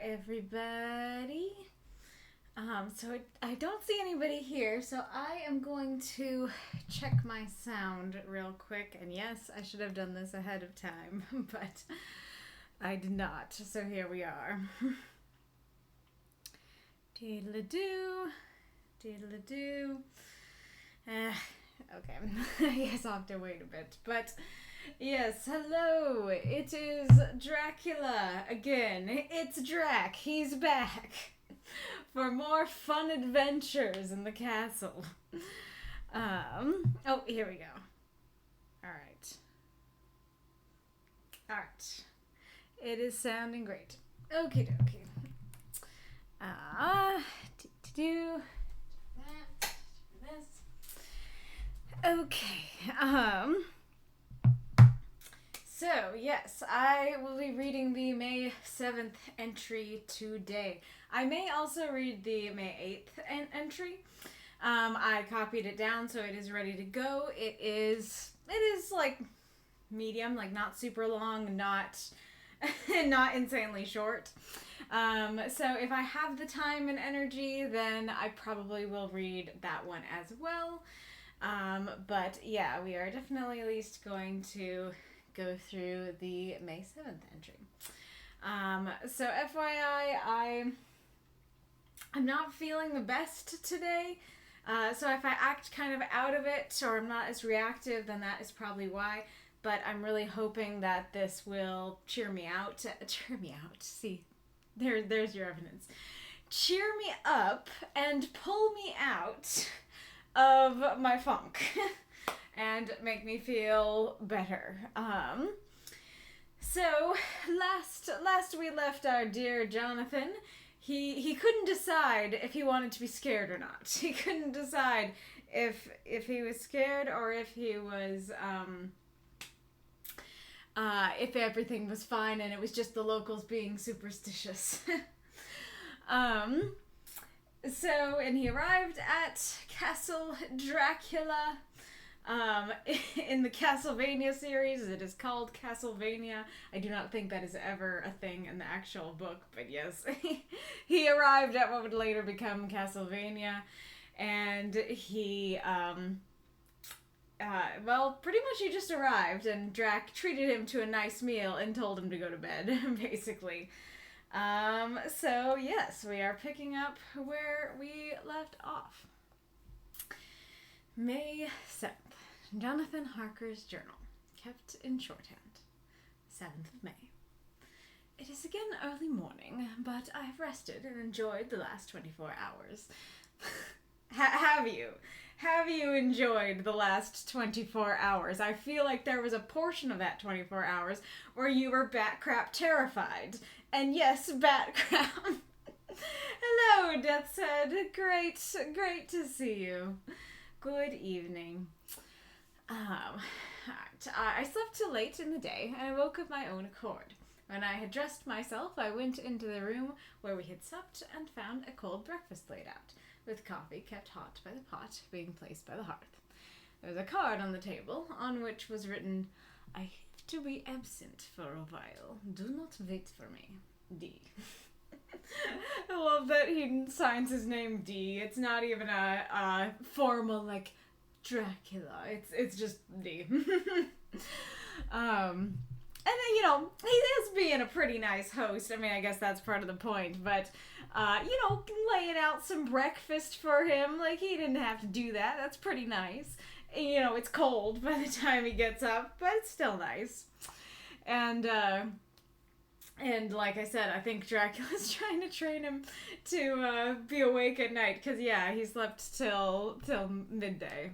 everybody. So I don't see anybody here, so I am going to check my sound real quick. And yes, I should have done this ahead of time, but I did not. So here we are. Diddle-a-doo, diddle-a-doo. Okay, I guess I'll have to wait a bit, but yes, hello, it is Dracula again. It's Drac, he's back for more fun adventures in the castle. Oh, here we go. Alright. Alright. It is sounding great. Okie dokie. Do that, do this. Okay, so yes, I will be reading the May 7th entry today. I may also read the May 8th entry. I copied it down so it is ready to go. It is like medium, like not super long, not insanely short. So if I have the time and energy, then I probably will read that one as well. But yeah, we are definitely at least going to go through the May 7th entry. So FYI, I'm not feeling the best today. So if I act kind of out of it or I'm not as reactive, then that is probably why. But I'm really hoping that this will cheer me out. See, there's your evidence. Cheer me up and pull me out of my funk and make me feel better. So last we left our dear Jonathan, he couldn't decide if he wanted to be scared or not. He couldn't decide if he was scared or if he was if everything was fine and it was just the locals being superstitious. And he arrived at Castle Dracula. In the Castlevania series, it is called Castlevania. I do not think that is ever a thing in the actual book, but yes, he arrived at what would later become Castlevania, and he, pretty much he just arrived, and Drac treated him to a nice meal and told him to go to bed, basically. So yes, we are picking up where we left off. May 7th. Jonathan Harker's journal, kept in shorthand. 7th of May. It is again early morning, but I have rested and enjoyed the last 24 hours. Have you? Have you enjoyed the last 24 hours? I feel like there was a portion of that 24 hours where you were bat crap terrified. And yes, bat crap. Hello, Death's Head. Great to see you. Good evening. I slept till late in the day, and I woke of my own accord. When I had dressed myself, I went into the room where we had supped and found a cold breakfast laid out, with coffee kept hot by the pot being placed by the hearth. There was a card on the table, on which was written, "I have to be absent for a while. Do not wait for me. D." I love that he signs his name D. It's not even a formal, like, Dracula. It's just D. And then, he is being a pretty nice host. I mean, I guess that's part of the point, but, laying out some breakfast for him, like, he didn't have to do that. That's pretty nice. It's cold by the time he gets up, but it's still nice. And like I said, I think Dracula's trying to train him to be awake at night, because, yeah, he slept till midday.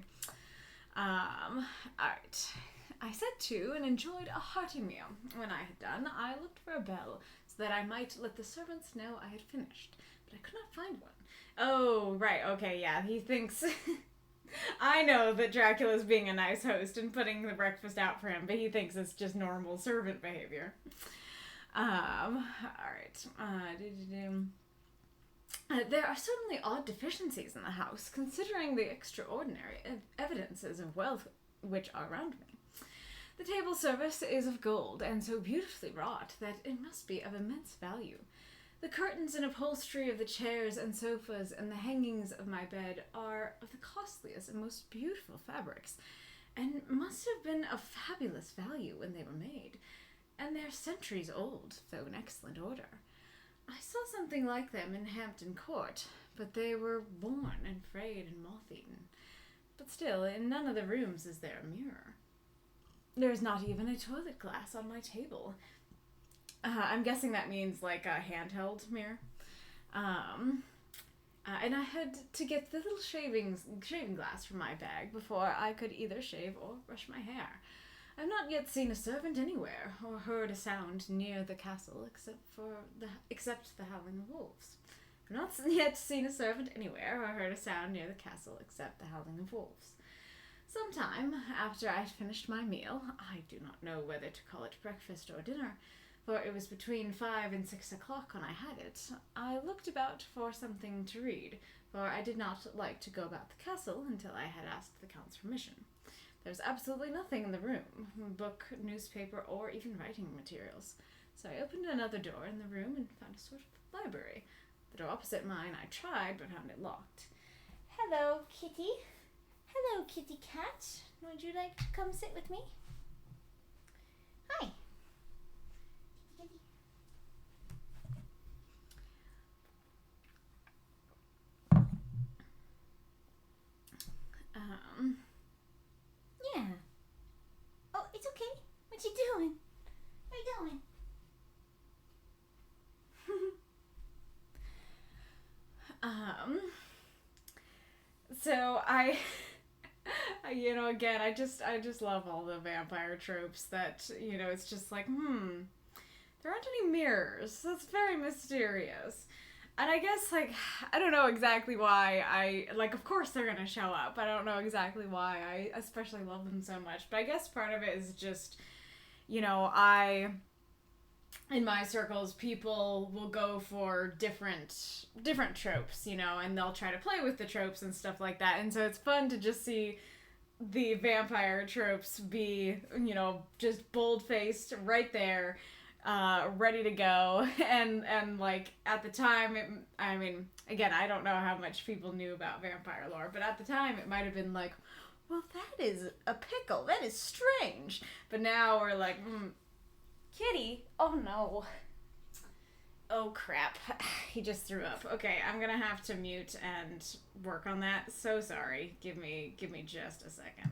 Alright. I set to and enjoyed a hearty meal. When I had done, I looked for a bell, so that I might let the servants know I had finished, but I could not find one. Oh, right, okay, yeah, he thinks... I know that Dracula's being a nice host and putting the breakfast out for him, but he thinks it's just normal servant behavior. Alright. There are certainly odd deficiencies in the house, considering the extraordinary evidences of wealth which are around me. The table service is of gold, and so beautifully wrought that it must be of immense value. The curtains and upholstery of the chairs and sofas and the hangings of my bed are of the costliest and most beautiful fabrics, and must have been of fabulous value when they were made, and they're centuries old, though in excellent order. I saw something like them in Hampton Court, but they were worn and frayed and moth-eaten. But still, in none of the rooms is there a mirror. There is not even a toilet glass on my table. I'm guessing that means like a handheld mirror. And I had to get the little shaving glass from my bag before I could either shave or brush my hair. I've not yet seen a servant anywhere, or heard a sound near the castle except the howling of wolves. I've not yet seen a servant anywhere, or heard a sound near the castle except the howling of wolves. Sometime after I had finished my meal, I do not know whether to call it breakfast or dinner, for it was between 5 and 6 o'clock when I had it, I looked about for something to read, for I did not like to go about the castle until I had asked the Count's permission. There was absolutely nothing in the room, book, newspaper, or even writing materials. So I opened another door in the room and found a sort of library. The door opposite mine I tried, but found it locked. Hello, kitty. Hello, kitty cat. Would you like to come sit with me? Hi. Kitty. Yeah. Oh, it's okay. What you doing? What you doing? So again, I just love all the vampire tropes that, it's just like, there aren't any mirrors. That's very mysterious. And I guess, I don't know exactly why of course they're gonna show up. I don't know exactly why I especially love them so much. But I guess part of it is just, in my circles, people will go for different tropes, and they'll try to play with the tropes and stuff like that. And so it's fun to just see the vampire tropes be, just bold-faced right there, ready to go. And at the time, again, I don't know how much people knew about vampire lore, but at the time it might have been like, well, that is a pickle. That is strange. But now we're like, Kitty, oh no. Oh crap, he just threw up. Okay, I'm gonna have to mute and work on that. So sorry. Give me just a second.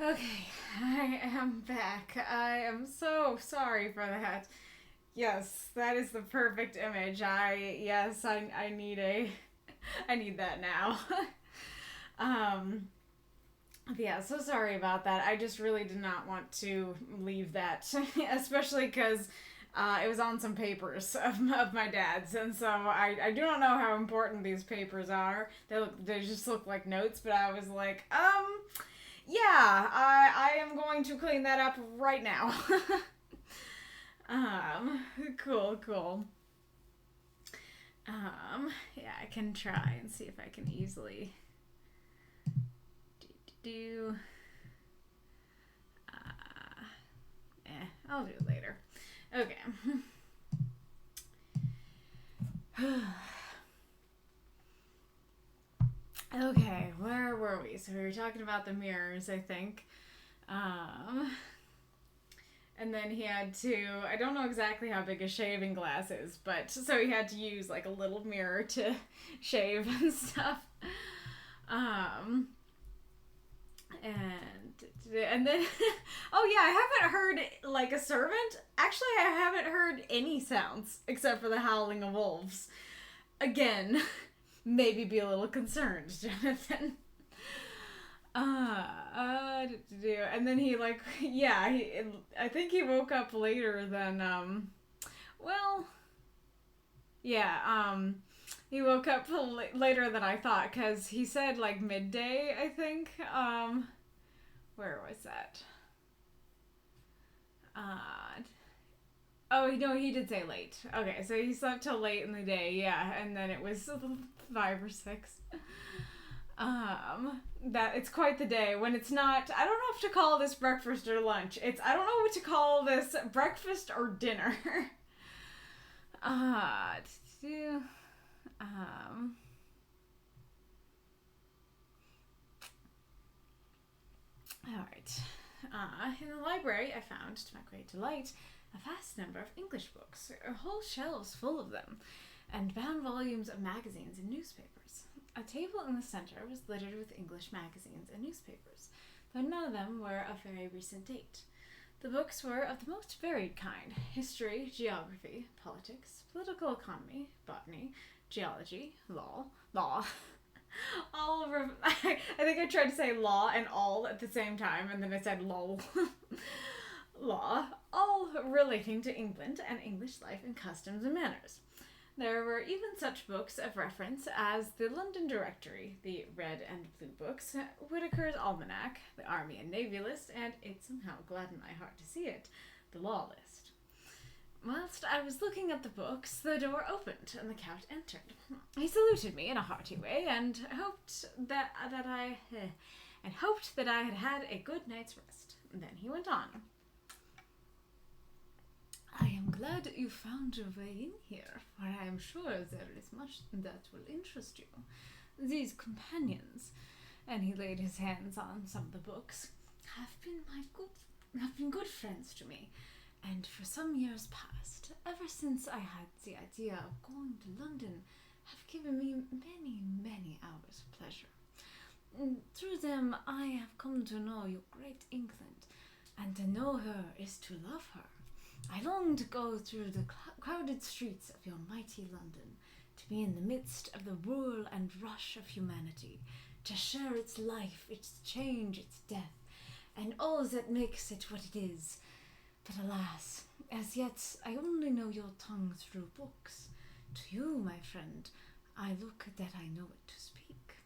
Okay, I am back. I am so sorry for that. Yes, that is the perfect image. I need I need that now. um, yeah, so sorry about that. I just really did not want to leave that, especially because it was on some papers of my dad's, and so I do not know how important these papers are. They just look like notes, but I was like, yeah, I am going to clean that up right now. Cool. Yeah, I can try and see if I can easily do. I'll do it later. Okay. Okay, where were we? So we were talking about the mirrors, I think. And then he had to, I don't know exactly how big a shaving glass is, but so he had to use like a little mirror to shave and stuff. And then, oh yeah, I haven't heard like a servant. Actually, I haven't heard any sounds except for the howling of wolves. Again, maybe be a little concerned, Jonathan. And then he like, yeah, I think he woke up later than, he woke up later than I thought, because he said like midday, I think. Where was that? Oh, no, he did say late. Okay, so he slept till late in the day, yeah, and then it was 5 or 6. That it's quite the day when it's not, I don't know if to call this breakfast or lunch. I don't know what to call this, breakfast or dinner. Alright. In the library, I found, to my great delight, a vast number of English books, whole shelves full of them, and bound volumes of magazines and newspapers. A table in the center was littered with English magazines and newspapers, though none of them were of very recent date. The books were of the most varied kind: history, geography, politics, political economy, botany, geology, law, I think I tried to say law and all at the same time, and then I said lol. Law, all relating to England and English life and customs and manners. There were even such books of reference as the London Directory, the Red and Blue Books, Whitaker's Almanac, the Army and Navy List, and it somehow gladdened my heart to see it, the Law List. Whilst I was looking at the books, the door opened and the Count entered. He saluted me in a hearty way and hoped that I had had a good night's rest. Then he went on. I am glad you found your way in here, for I am sure there is much that will interest you. These companions, and he laid his hands on some of the books, have been good friends to me, and for some years past, ever since I had the idea of going to London, have given me many, many hours of pleasure. Through them I have come to know your great England, and to know her is to love her. I long to go through the crowded streets of your mighty London, to be in the midst of the whirl and rush of humanity, to share its life, its change, its death, and all that makes it what it is. But alas, as yet I only know your tongue through books. To you, my friend, I look that I know it to speak.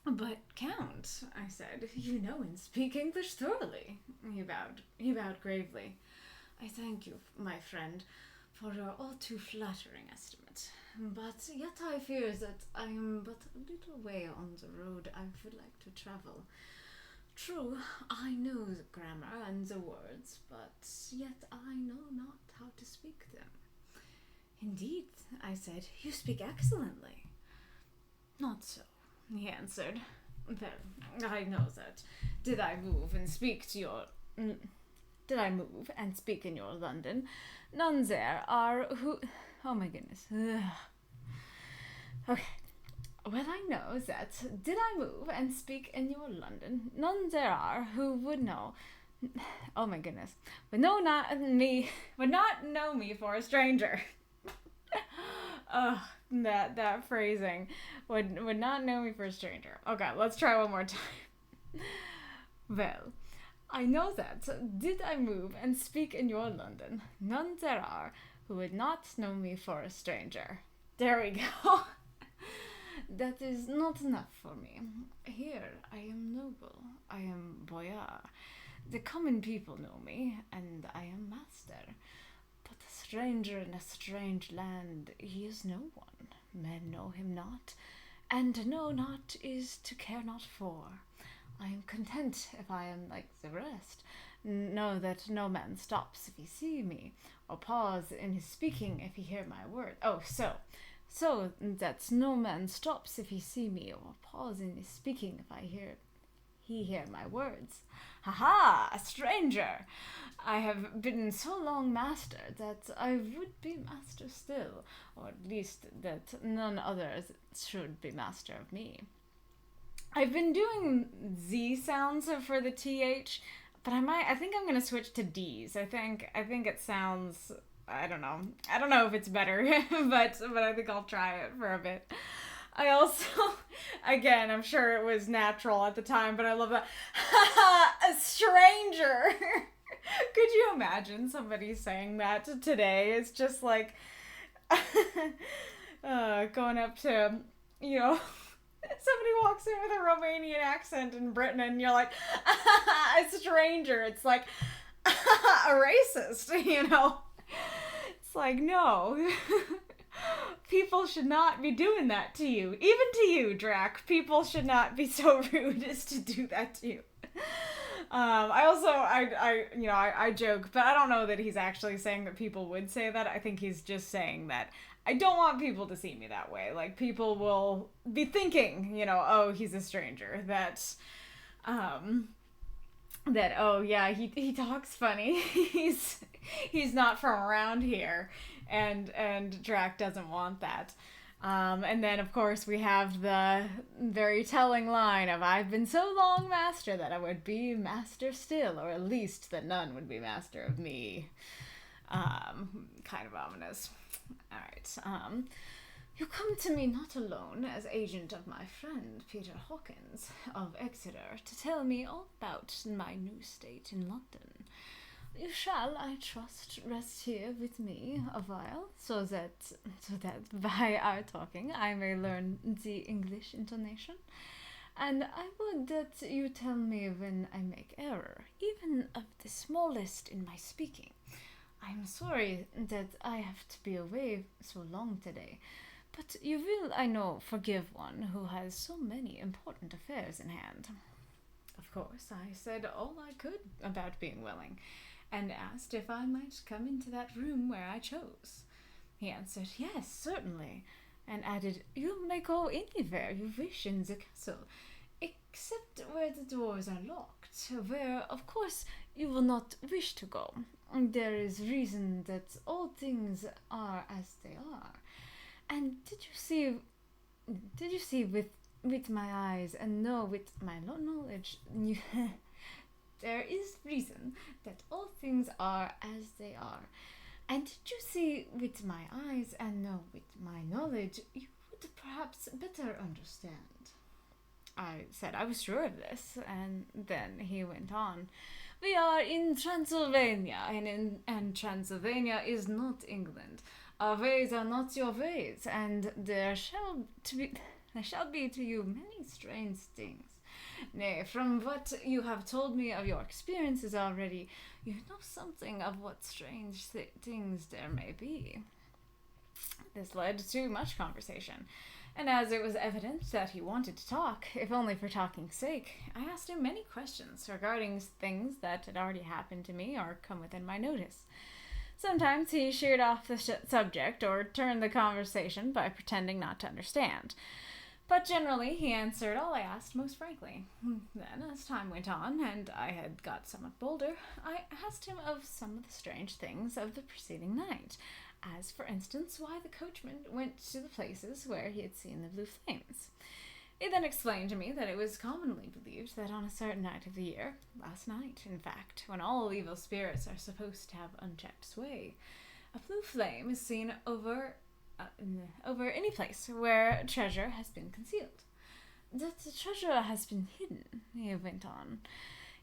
But, Count, I said, you know and speak English thoroughly. He bowed gravely. I thank you, my friend, for your all too flattering estimate. But yet I fear that I am but a little way on the road I would like to travel. True, I know the grammar and the words, but yet I know not how to speak them. Indeed, I said, you speak excellently. Not so, he answered. Well, I know that. Did I move and speak in your London, none there are who... Oh my goodness. Ugh. Okay. Well, I know that did I move and speak in your London, none there are who would know. Oh my goodness, would not know me for a stranger. That phrasing would not know me for a stranger. Okay, let's try one more time. Well, I know that did I move and speak in your London, none there are who would not know me for a stranger. There we go. That is not enough for me. Here I am noble, I am boyar. The common people know me, and I am master. But a stranger in a strange land, he is no one. Men know him not, and to know not is to care not for. I am content if I am like the rest. Know that no man stops if he see me, or pause in his speaking if he hear my word. So that no man stops if he see me, or pause in his speaking if he hear my words. Ha ha, a stranger! I have been so long master that I would be master still, or at least that none others should be master of me. I've been doing Z sounds for the TH, but I think I'm gonna switch to D's. I think it sounds, I don't know if it's better, but I think I'll try it for a bit. I also, again, I'm sure it was natural at the time, but I love that. A stranger. Could you imagine somebody saying that today? It's just like going up to, somebody walks in with a Romanian accent in Britain and you're like, a stranger. It's like a racist, It's like, no. People should not be doing that to you. Even to you, Drac. People should not be so rude as to do that to you. I joke, but I don't know that he's actually saying that people would say that. I think he's just saying that I don't want people to see me that way. Like, people will be thinking, oh, he's a stranger. That, oh yeah, he talks funny. He's not from around here. And Drac doesn't want that. And then, of course, we have the very telling line of, I've been so long master that I would be master still, or at least that none would be master of me. Kind of ominous. Alright, you come to me not alone as agent of my friend Peter Hawkins of Exeter to tell me all about my new state in London. You shall, I trust, rest here with me a while, so that by our talking I may learn the English intonation. And I would that you tell me when I make error, even of the smallest in my speaking. I am sorry that I have to be away so long today, but you will, I know, forgive one who has so many important affairs in hand. Of course, I said all I could about being willing, and asked if I might come into that room where I chose. He answered, yes, certainly, and added, you may go anywhere you wish in the castle, except where the doors are locked, where, of course, you will not wish to go. There is reason that all things are as they are. And did you see with my eyes and know with my knowledge, there is reason that all things are as they are. And did you see with my eyes and know with my knowledge, you would perhaps better understand. I said I was sure of this, and then he went on. We are in Transylvania, and Transylvania is not England. Our ways are not your ways, and there shall be to you many strange things. Nay, from what you have told me of your experiences already, you know something of what strange things there may be. This led to much conversation, and as it was evident that he wanted to talk, if only for talking's sake, I asked him many questions regarding things that had already happened to me or come within my notice. Sometimes he sheered off the subject or turned the conversation by pretending not to understand. But generally, he answered all I asked most frankly. Then, as time went on, and I had got somewhat bolder, I asked him of some of the strange things of the preceding night, as, for instance, why the coachman went to the places where he had seen the blue flames. He then explained to me that it was commonly believed that on a certain night of the year, last night, in fact, when all evil spirits are supposed to have unchecked sway, a blue flame is seen over any place where treasure has been concealed. That the treasure has been hidden, he went on,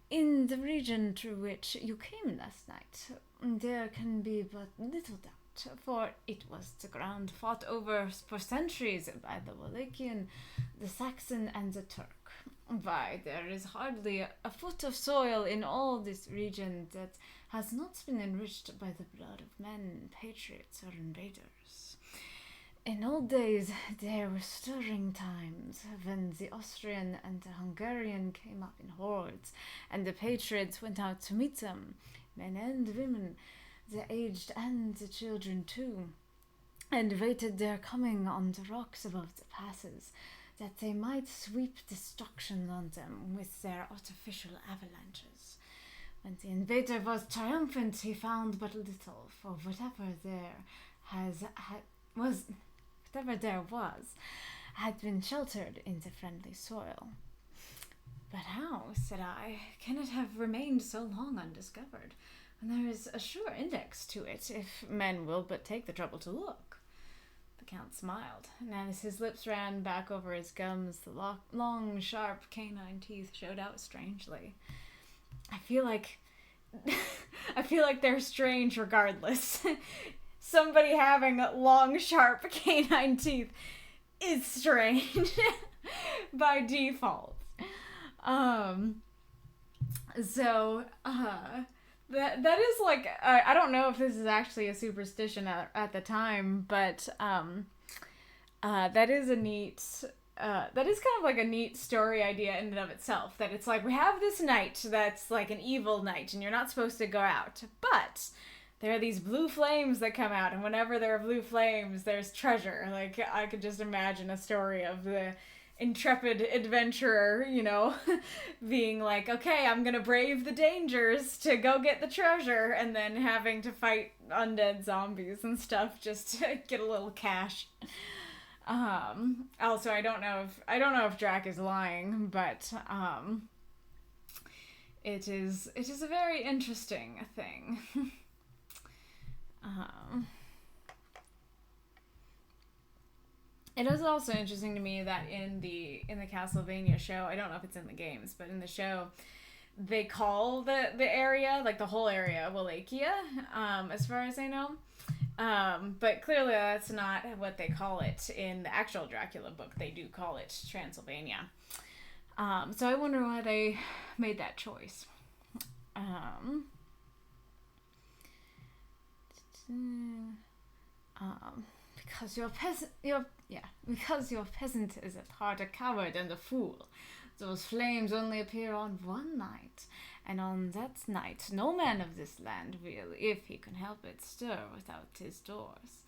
in the region through which you came last night. There can be but little doubt, for it was the ground fought over for centuries by the Wallachian, the Saxon, and the Turk. Why, there is hardly a foot of soil in all this region that has not been enriched by the blood of men, patriots, or invaders. In old days, there were stirring times when the Austrian and the Hungarian came up in hordes, and the patriots went out to meet them, men and women, the aged and the children too, and waited their coming on the rocks above the passes, that they might sweep destruction on them with their artificial avalanches. When the invader was triumphant, he found but little, for whatever there was had been sheltered in the friendly soil. But how, said I, can it have remained so long undiscovered, when there is a sure index to it, if men will but take the trouble to look? The Count smiled, and as his lips ran back over his gums, the long, sharp canine teeth showed out strangely. I feel like they're strange regardless. Somebody having long, sharp canine teeth is strange by default. That is like, I don't know if this is actually a superstition at the time, but that is a neat, that is kind of like a neat story idea in and of itself, that it's like, we have this night that's like an evil night and you're not supposed to go out, but there are these blue flames that come out, and whenever there are blue flames, there's treasure. Like, I could just imagine a story of the intrepid adventurer, being like, okay, I'm gonna brave the dangers to go get the treasure, and then having to fight undead zombies and stuff just to get a little cash. Also, I don't know if Drac is lying, but it is a very interesting thing. It is also interesting to me that in the Castlevania show, I don't know if it's in the games, but in the show, they call the area, like the whole area, Wallachia, as far as I know. But clearly that's not what they call it in the actual Dracula book. They do call it Transylvania. So I wonder why they made that choice. Because your peasant is at heart a coward and a fool. Those flames only appear on one night, and on that night no man of this land will, if he can help it, stir without his doors.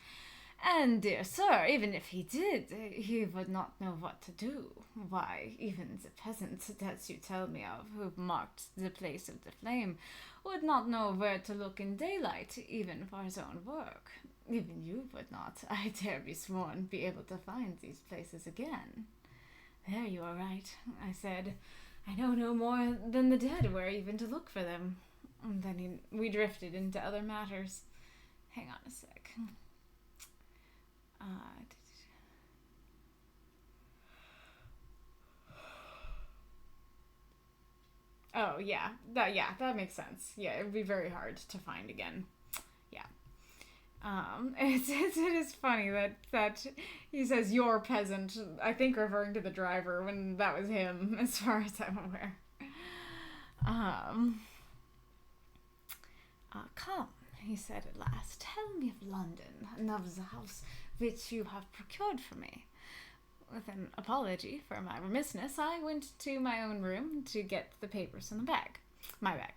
And, dear sir, even if he did, he would not know what to do. Why, even the peasant that you tell me of, who marked the place of the flame, would not know where to look in daylight, even for his own work. Even you would not, I dare be sworn, be able to find these places again. There you are right, I said. I know no more than the dead where even to look for them. And then we drifted into other matters. Hang on a sec. Oh, yeah. That makes sense. Yeah, it would be very hard to find again. Yeah. It is funny that he says your peasant, I think referring to the driver, when that was him, as far as I'm aware. Come, he said at last, tell me of London, and of the house which you have procured for me. With an apology for my remissness, I went to my own room to get the papers in my bag.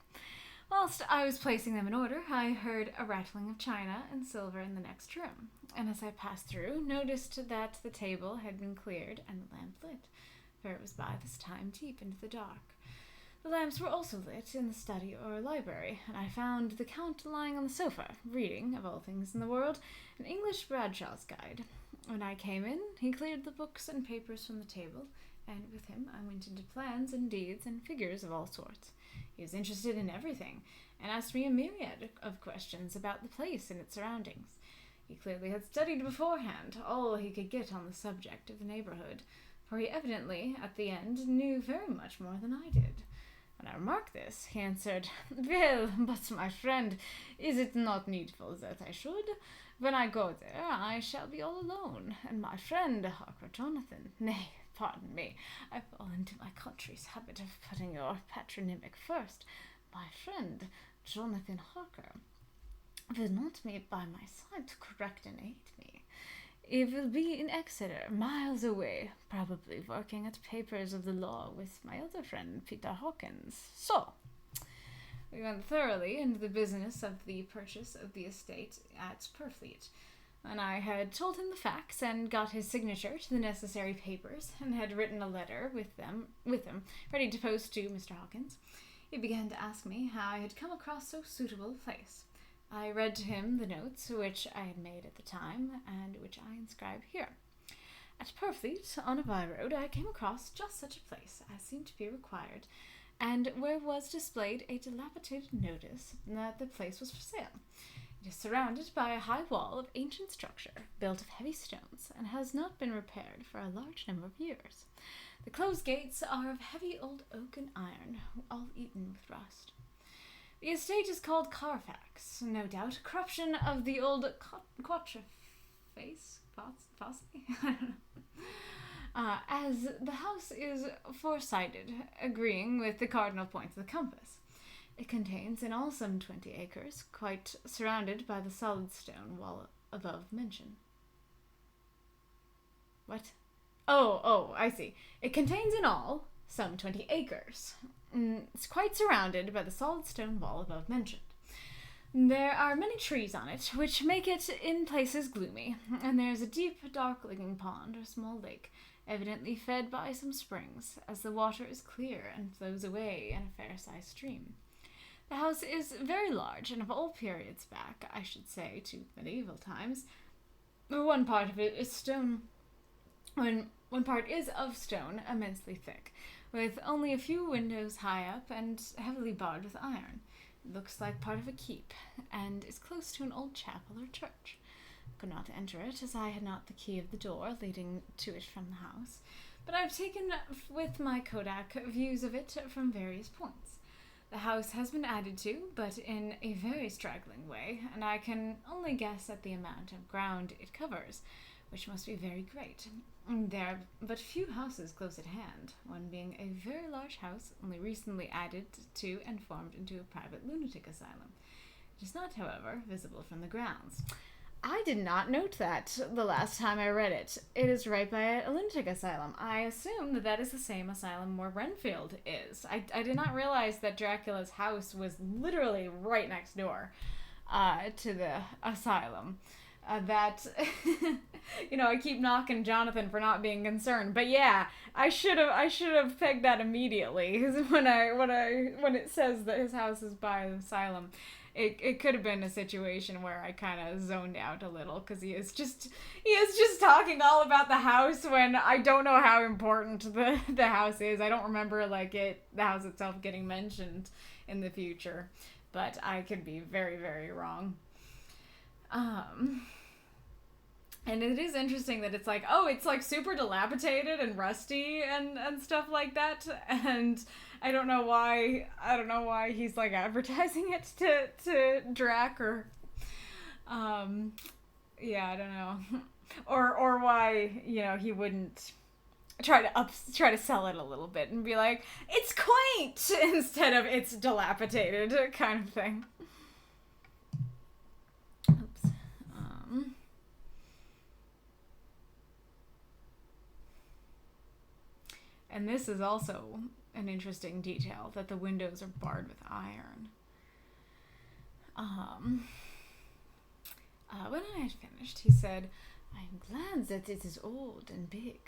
Whilst I was placing them in order, I heard a rattling of china and silver in the next room, and as I passed through, noticed that the table had been cleared and the lamp lit, for it was by this time deep into the dark. The lamps were also lit in the study or library, and I found the Count lying on the sofa, reading, of all things in the world, an English Bradshaw's Guide. When I came in, he cleared the books and papers from the table, and with him I went into plans and deeds and figures of all sorts. He was interested in everything, and asked me a myriad of questions about the place and its surroundings. He clearly had studied beforehand all he could get on the subject of the neighborhood, for he evidently, at the end, knew very much more than I did. When I remarked this, he answered, "Well, but my friend, is it not needful that I should? When I go there, I shall be all alone, and my friend, Harker Jonathan, nay, pardon me, I fall into my country's habit of putting your patronymic first, my friend, Jonathan Harker, will not be by my side to correct and aid me. He will be in Exeter, miles away, probably working at papers of the law with my other friend, Peter Hawkins. So, we went thoroughly into the business of the purchase of the estate at Purfleet, and I had told him the facts and got his signature to the necessary papers, and had written a letter with them, ready to post to Mr. Hawkins. He began to ask me how I had come across so suitable a place. I read to him the notes which I had made at the time, and which I inscribe here. At Purfleet, on a by-road, I came across just such a place as seemed to be required, and where was displayed a dilapidated notice that the place was for sale. It is surrounded by a high wall of ancient structure, built of heavy stones, and has not been repaired for a large number of years. The closed gates are of heavy old oak and iron, all eaten with rust. The estate is called Carfax, no doubt a corruption of the old Quatreface? Fosse? I don't know. As the house is four-sided, agreeing with the cardinal points of the compass. It contains in all some 20 acres, quite surrounded by the solid stone wall above mentioned. What? Oh, I see. It contains in all some 20 acres. It's quite surrounded by the solid stone wall above mentioned. There are many trees on it, which make it in places gloomy, and there is a deep, dark-looking pond or small lake, evidently fed by some springs, as the water is clear and flows away in a fair-sized stream. The house is very large, and of all periods back, I should say, to medieval times. One part of it is stone, one part is of stone, immensely thick, with only a few windows high up and heavily barred with iron. It looks like part of a keep, and is close to an old chapel or church. I could not enter it, as I had not the key of the door leading to it from the house, but I have taken with my Kodak views of it from various points. The house has been added to, but in a very straggling way, and I can only guess at the amount of ground it covers, which must be very great. There are but few houses close at hand, one being a very large house only recently added to and formed into a private lunatic asylum. It is not, however, visible from the grounds. I did not note that the last time I read it. It is right by a lunatic asylum. I assume that is the same asylum where Renfield is. I did not realize that Dracula's house was literally right next door to the asylum. I keep knocking Jonathan for not being concerned, but yeah, I should have pegged that immediately. Because when it says that his house is by the asylum, it could have been a situation where I kind of zoned out a little, because he is just talking all about the house when I don't know how important the house is. I don't remember the house itself getting mentioned in the future, but I could be very, very wrong. And it is interesting that it's super dilapidated and rusty and stuff like that, and I don't know why he's advertising it to Drac, or I don't know, or why he wouldn't try to sell it a little bit and be like, it's quaint instead of it's dilapidated kind of thing. And this is also an interesting detail, that the windows are barred with iron. When I had finished, he said, "I am glad that it is old and big.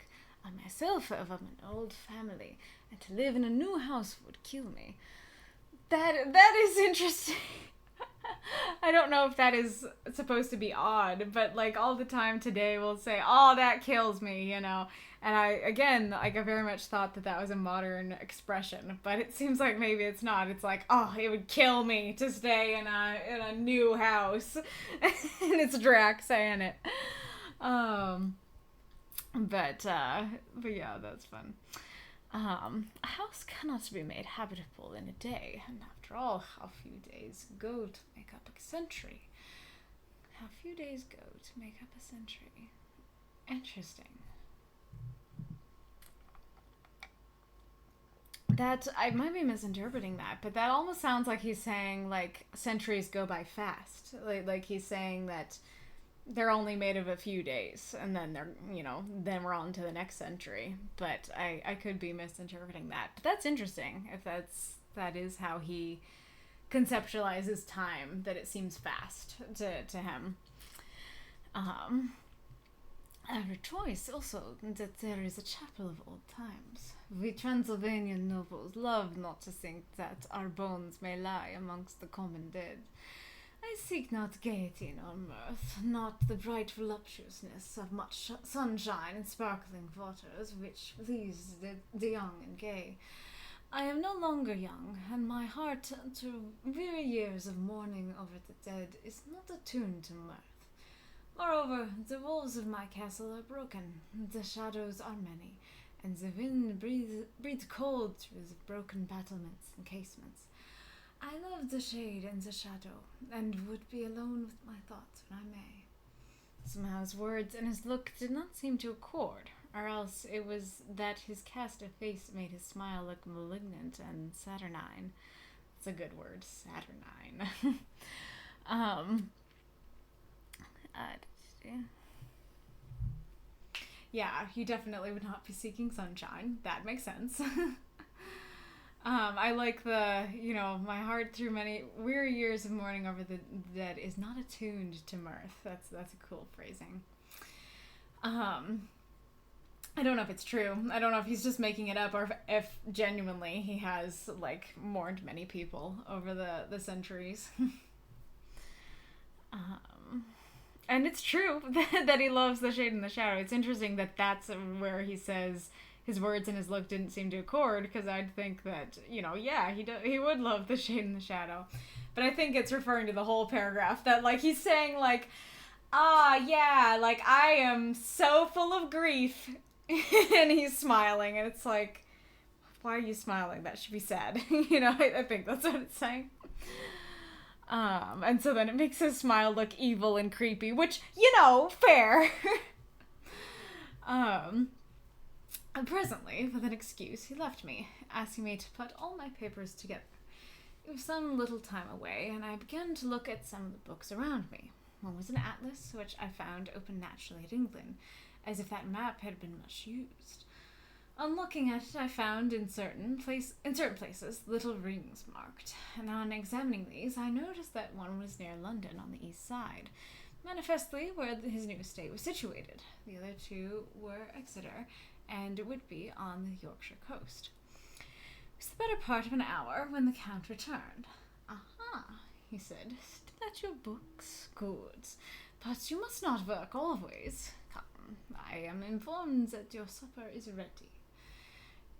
I myself am of an old family, and to live in a new house would kill me. That is interesting. I don't know if that is supposed to be odd, but like all the time today we'll say, "Oh, that kills me," you know. And I very much thought that was a modern expression, but it seems like maybe it's not. It's like, "Oh, it would kill me to stay in a new house," and it's Drac saying it. But yeah, that's fun. A house cannot be made habitable in a day, and after all, how few days go to make up a century? How few days go to make up a century? Interesting. That, I might be misinterpreting that, but that almost sounds like he's saying, like, centuries go by fast. Like he's saying that they're only made of a few days, and then then we're on to the next century. But I could be misinterpreting that. But that's interesting, if that is how he conceptualizes time, that it seems fast to him. I rejoice also that there is a chapel of old times. We Transylvanian nobles love not to think that our bones may lie amongst the common dead. I seek not gaiety nor mirth, not the bright voluptuousness of much sunshine and sparkling waters, which please the young and gay. I am no longer young, and my heart, to weary years of mourning over the dead, is not attuned to mirth. Moreover, the walls of my castle are broken, the shadows are many, and the wind breathes cold through the broken battlements and casements. I love the shade and the shadow, and would be alone with my thoughts when I may. Somehow his words and his look did not seem to accord, or else it was that his cast of face made his smile look malignant and saturnine. It's a good word, saturnine. Yeah, he definitely would not be seeking sunshine. That makes sense. I like my heart through many weary years of mourning over the dead is not attuned to mirth. That's a cool phrasing. I don't know if it's true. I don't know if he's just making it up, or if genuinely he has, like, mourned many people over the centuries. And it's true that he loves the shade and the shadow. It's interesting that that's where he says his words and his look didn't seem to accord, because I'd think that, he would love the shade and the shadow. But I think it's referring to the whole paragraph, that, like, he's saying, like, like, I am so full of grief. And he's smiling, and it's like, why are you smiling? That should be sad. I think that's what it's saying. And so then it makes his smile look evil and creepy, which, fair. And presently, with an excuse, he left me, asking me to put all my papers together. It was some little time away, and I began to look at some of the books around me. One was an atlas, which I found open naturally at England, as if that map had been much used. On looking at it, I found in certain places little rings marked, and on examining these, I noticed that one was near London on the east side, manifestly where his new estate was situated. The other two were Exeter, and Whitby on the Yorkshire coast. It was the better part of an hour when the Count returned. "Aha," he said, "still at your books? Good. But you must not work always. Come, I am informed that your supper is ready."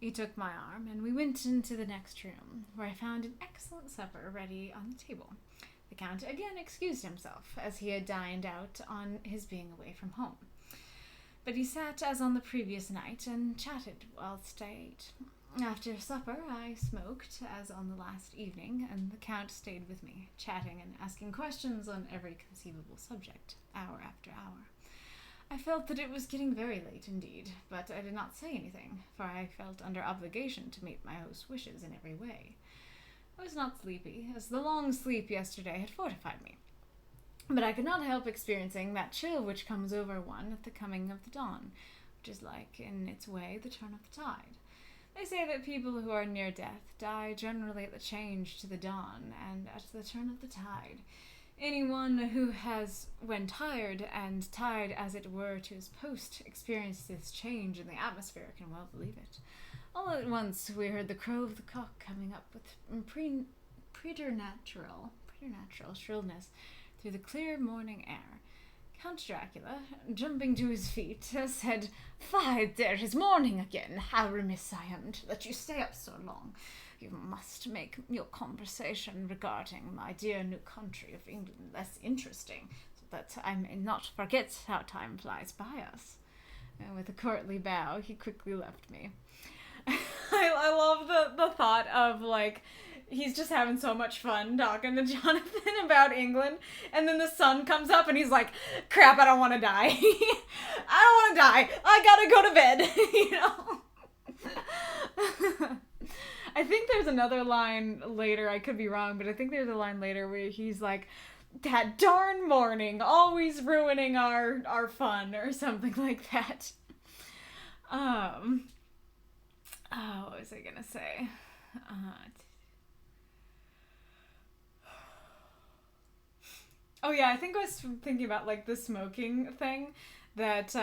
He took my arm, and we went into the next room, where I found an excellent supper ready on the table. The Count again excused himself, as he had dined out on his being away from home. But he sat as on the previous night, and chatted whilst I ate. After supper, I smoked, as on the last evening, and the Count stayed with me, chatting and asking questions on every conceivable subject, hour after hour. I felt that it was getting very late indeed, but I did not say anything, for I felt under obligation to meet my host's wishes in every way. I was not sleepy, as the long sleep yesterday had fortified me, but I could not help experiencing that chill which comes over one at the coming of the dawn, which is like, in its way, the turn of the tide. They say that people who are near death die generally at the change to the dawn and at the turn of the tide. Anyone who has, when tired and tied as it were to his post, experienced this change in the atmosphere can well believe it. All at once we heard the crow of the cock coming up with preternatural shrillness through the clear morning air. Count Dracula, jumping to his feet, said, "Fie, there is morning again. How remiss I am to let you stay up so long. You must make your conversation regarding my dear new country of England less interesting, so that I may not forget how time flies by us." And with a courtly bow, he quickly left me. I love the thought of, like, he's just having so much fun talking to Jonathan about England, and then the sun comes up and he's like, crap, I don't want to die. I don't want to die. I gotta go to bed, you know? I think there's another line later, I could be wrong, but I think there's a line later where he's like, that darn morning, always ruining our fun, or something like that. What was I gonna say? Oh yeah, I think I was thinking about, like, the smoking thing, that,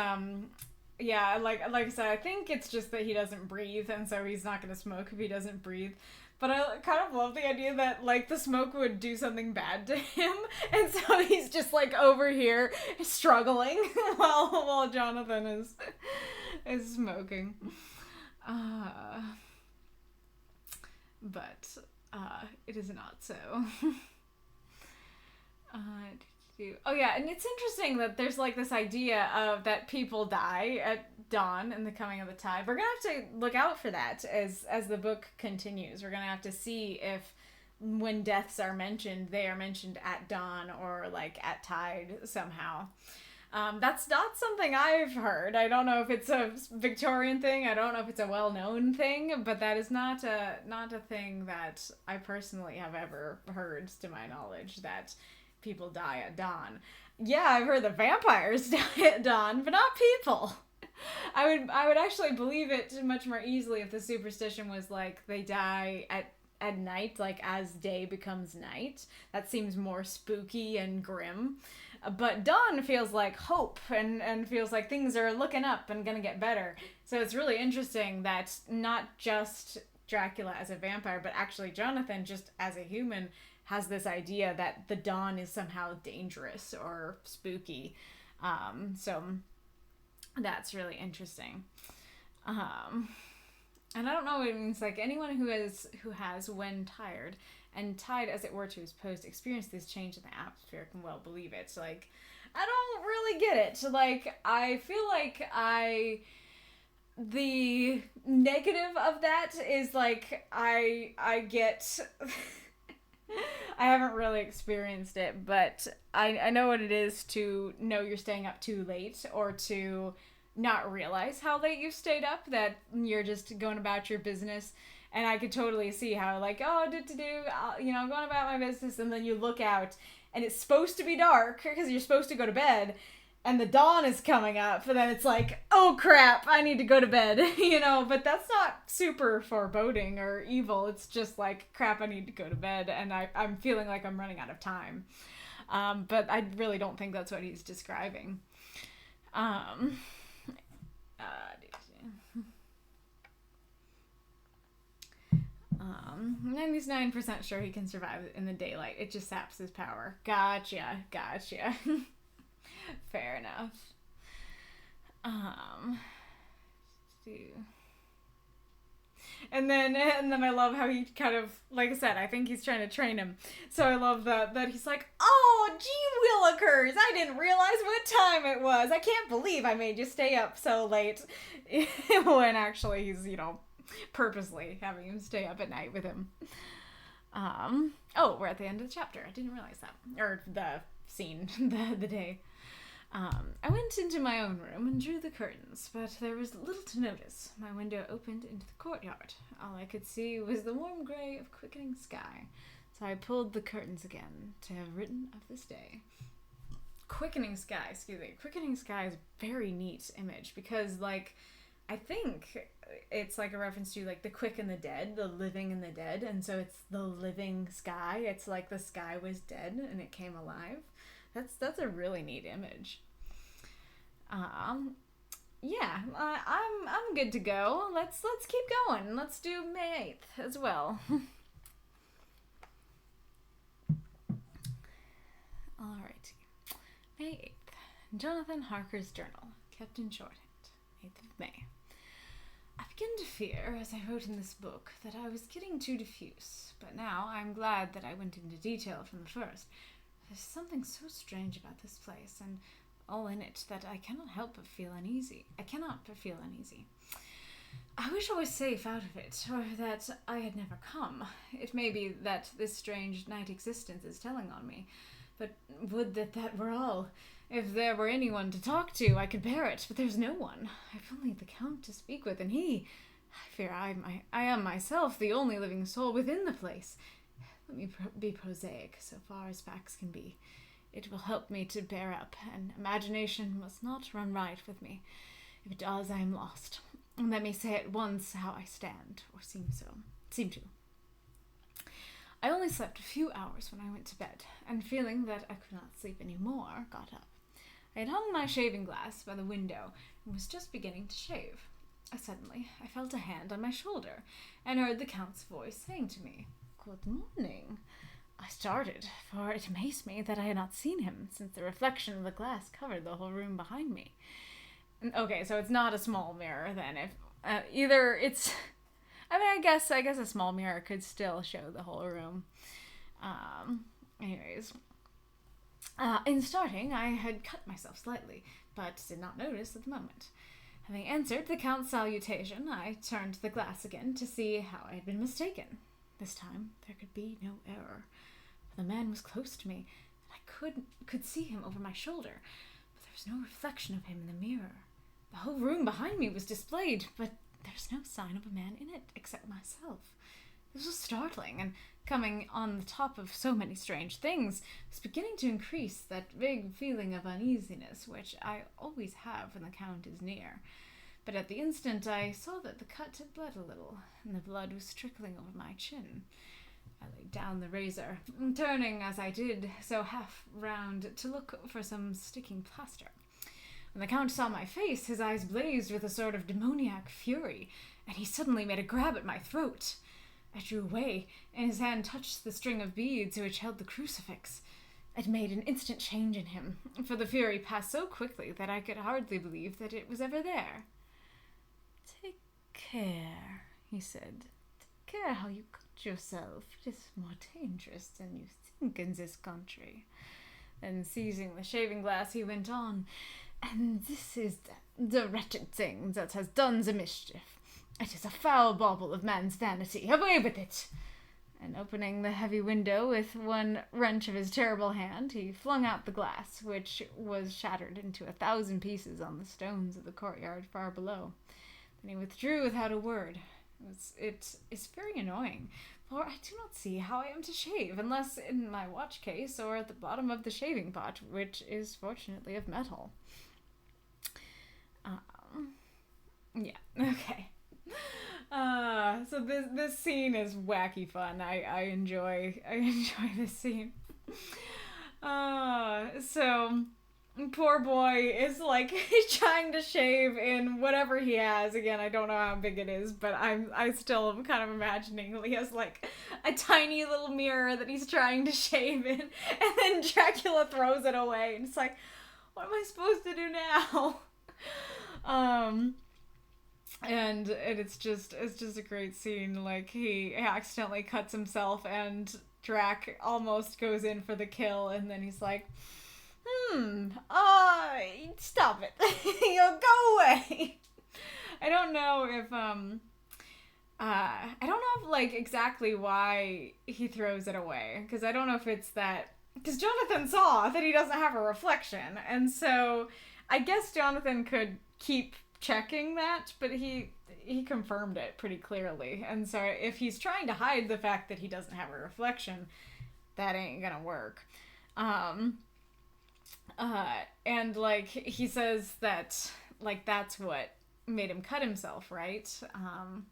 yeah, like I said, I think it's just that he doesn't breathe, and so he's not gonna smoke if he doesn't breathe. But I kind of love the idea that, like, the smoke would do something bad to him, and so he's just, like, over here struggling while Jonathan is smoking. But it is not so. Oh yeah, and it's interesting that there's, like, this idea of that people die at dawn and the coming of the tide. We're gonna have to look out for that as the book continues. We're gonna have to see if when deaths are mentioned, they are mentioned at dawn or, like, at tide somehow. That's not something I've heard. I don't know if it's a Victorian thing. I don't know if it's a well-known thing, but that is not a thing that I personally have ever heard, to my knowledge, that people die at dawn. Yeah, I've heard that vampires die at dawn, but not people. I would actually believe it much more easily if the superstition was, like, they die at night, like, as day becomes night. That seems more spooky and grim. But dawn feels like hope and feels like things are looking up and gonna get better. So it's really interesting that not just Dracula as a vampire, but actually Jonathan, just as a human, has this idea that the dawn is somehow dangerous or spooky. So that's really interesting. And I don't know what it means. Like, anyone who has when tired and tied as it were to his post experienced this change in the atmosphere can well believe it. So, like, I don't really get it. Like, I feel like the negative of that is, like, I get I haven't really experienced it, but I know what it is to know you're staying up too late, or to not realize how late you've stayed up, that you're just going about your business. And I could totally see how, like, going about my business, and then you look out and it's supposed to be dark because you're supposed to go to bed, and the dawn is coming up, and then it's like, oh crap, I need to go to bed, but that's not super foreboding or evil. It's just like, crap, I need to go to bed, and I'm feeling like I'm running out of time. But I really don't think that's what he's describing. 99% sure he can survive in the daylight. It just saps his power. Gotcha. Fair enough. And then I love how he kind of, like I said, I think he's trying to train him. So I love that he's like, oh, gee willikers, I didn't realize what time it was. I can't believe I made you stay up so late. When actually he's, purposely having him stay up at night with him. We're at the end of the chapter. I didn't realize that. Or the scene, the day. I went into my own room and drew the curtains, but there was little to notice. My window opened into the courtyard. All I could see was the warm gray of quickening sky, so I pulled the curtains again to have written of this day. Quickening sky is a very neat image, because, like, I think it's like a reference to like the quick and the dead, the living and the dead, and so it's the living sky. It's like the sky was dead and it came alive. That's a really neat image. Yeah, I'm good to go. Let's keep going. Let's do May 8th as well. Alrighty. May 8th. Jonathan Harker's journal, kept in shorthand. 8th of May. I began to fear, as I wrote in this book, that I was getting too diffuse, but now I'm glad that I went into detail from the first. There's something so strange about this place, and all in it, that I cannot help but feel uneasy. I wish I was safe out of it, or that I had never come. It may be that this strange night existence is telling on me, but would that were all. If there were anyone to talk to, I could bear it, but there's no one. I've only the Count to speak with, and I fear I am myself the only living soul within the place. Let me be prosaic, so far as facts can be. It will help me to bear up, and imagination must not run riot with me. If it does, I am lost. And let me say at once how I stand, or seem to. I only slept a few hours when I went to bed, and feeling that I could not sleep any more, got up. I had hung my shaving glass by the window, and was just beginning to shave. Suddenly, I felt a hand on my shoulder, and heard the Count's voice saying to me, "Good morning." I started, for it amazed me that I had not seen him, since the reflection of the glass covered the whole room behind me. Okay, so it's not a small mirror, then. If either it's... I guess a small mirror could still show the whole room. Anyways. In starting, I had cut myself slightly, but did not notice at the moment. Having answered the Count's salutation, I turned the glass again to see how I had been mistaken. This time, there could be no error. For the man was close to me, and I could see him over my shoulder, but there was no reflection of him in the mirror. The whole room behind me was displayed, but there was no sign of a man in it, except myself. This was startling, and coming on the top of so many strange things, was beginning to increase that vague feeling of uneasiness which I always have when the Count is near. But at the instant I saw that the cut had bled a little, and the blood was trickling over my chin. I laid down the razor, turning as I did so half round to look for some sticking plaster. When the Count saw my face, his eyes blazed with a sort of demoniac fury, and he suddenly made a grab at my throat. I drew away, and his hand touched the string of beads which held the crucifix. It made an instant change in him, for the fury passed so quickly that I could hardly believe that it was ever there. "Take care," he said. "Take care how you cut yourself. It is more dangerous than you think in this country." Then, seizing the shaving glass, he went on, "And this is the wretched thing that has done the mischief. It is a foul bauble of man's vanity. Away with it!" And opening the heavy window with one wrench of his terrible hand, he flung out the glass, which was shattered into 1,000 pieces on the stones of the courtyard far below. Then he withdrew without a word. It is very annoying, for I do not see how I am to shave, unless in my watch case or at the bottom of the shaving pot, which is fortunately of metal. Yeah, okay. So this scene is wacky fun. I enjoy this scene. So poor boy is like he's trying to shave in whatever he has. Again, I don't know how big it is, but I still am kind of imagining he has like a tiny little mirror that he's trying to shave in, and then Dracula throws it away, and it's like, what am I supposed to do now? And it's just a great scene. Like, he accidentally cuts himself, and Drac almost goes in for the kill, and then he's like, stop it. You'll go away. I don't know if like exactly why he throws it away, because I don't know if it's that, because Jonathan saw that he doesn't have a reflection, and so I guess Jonathan could keep checking that, but he confirmed it pretty clearly, and so if he's trying to hide the fact that he doesn't have a reflection, that ain't gonna work. And like he says that like that's what made him cut himself, right? Hang on.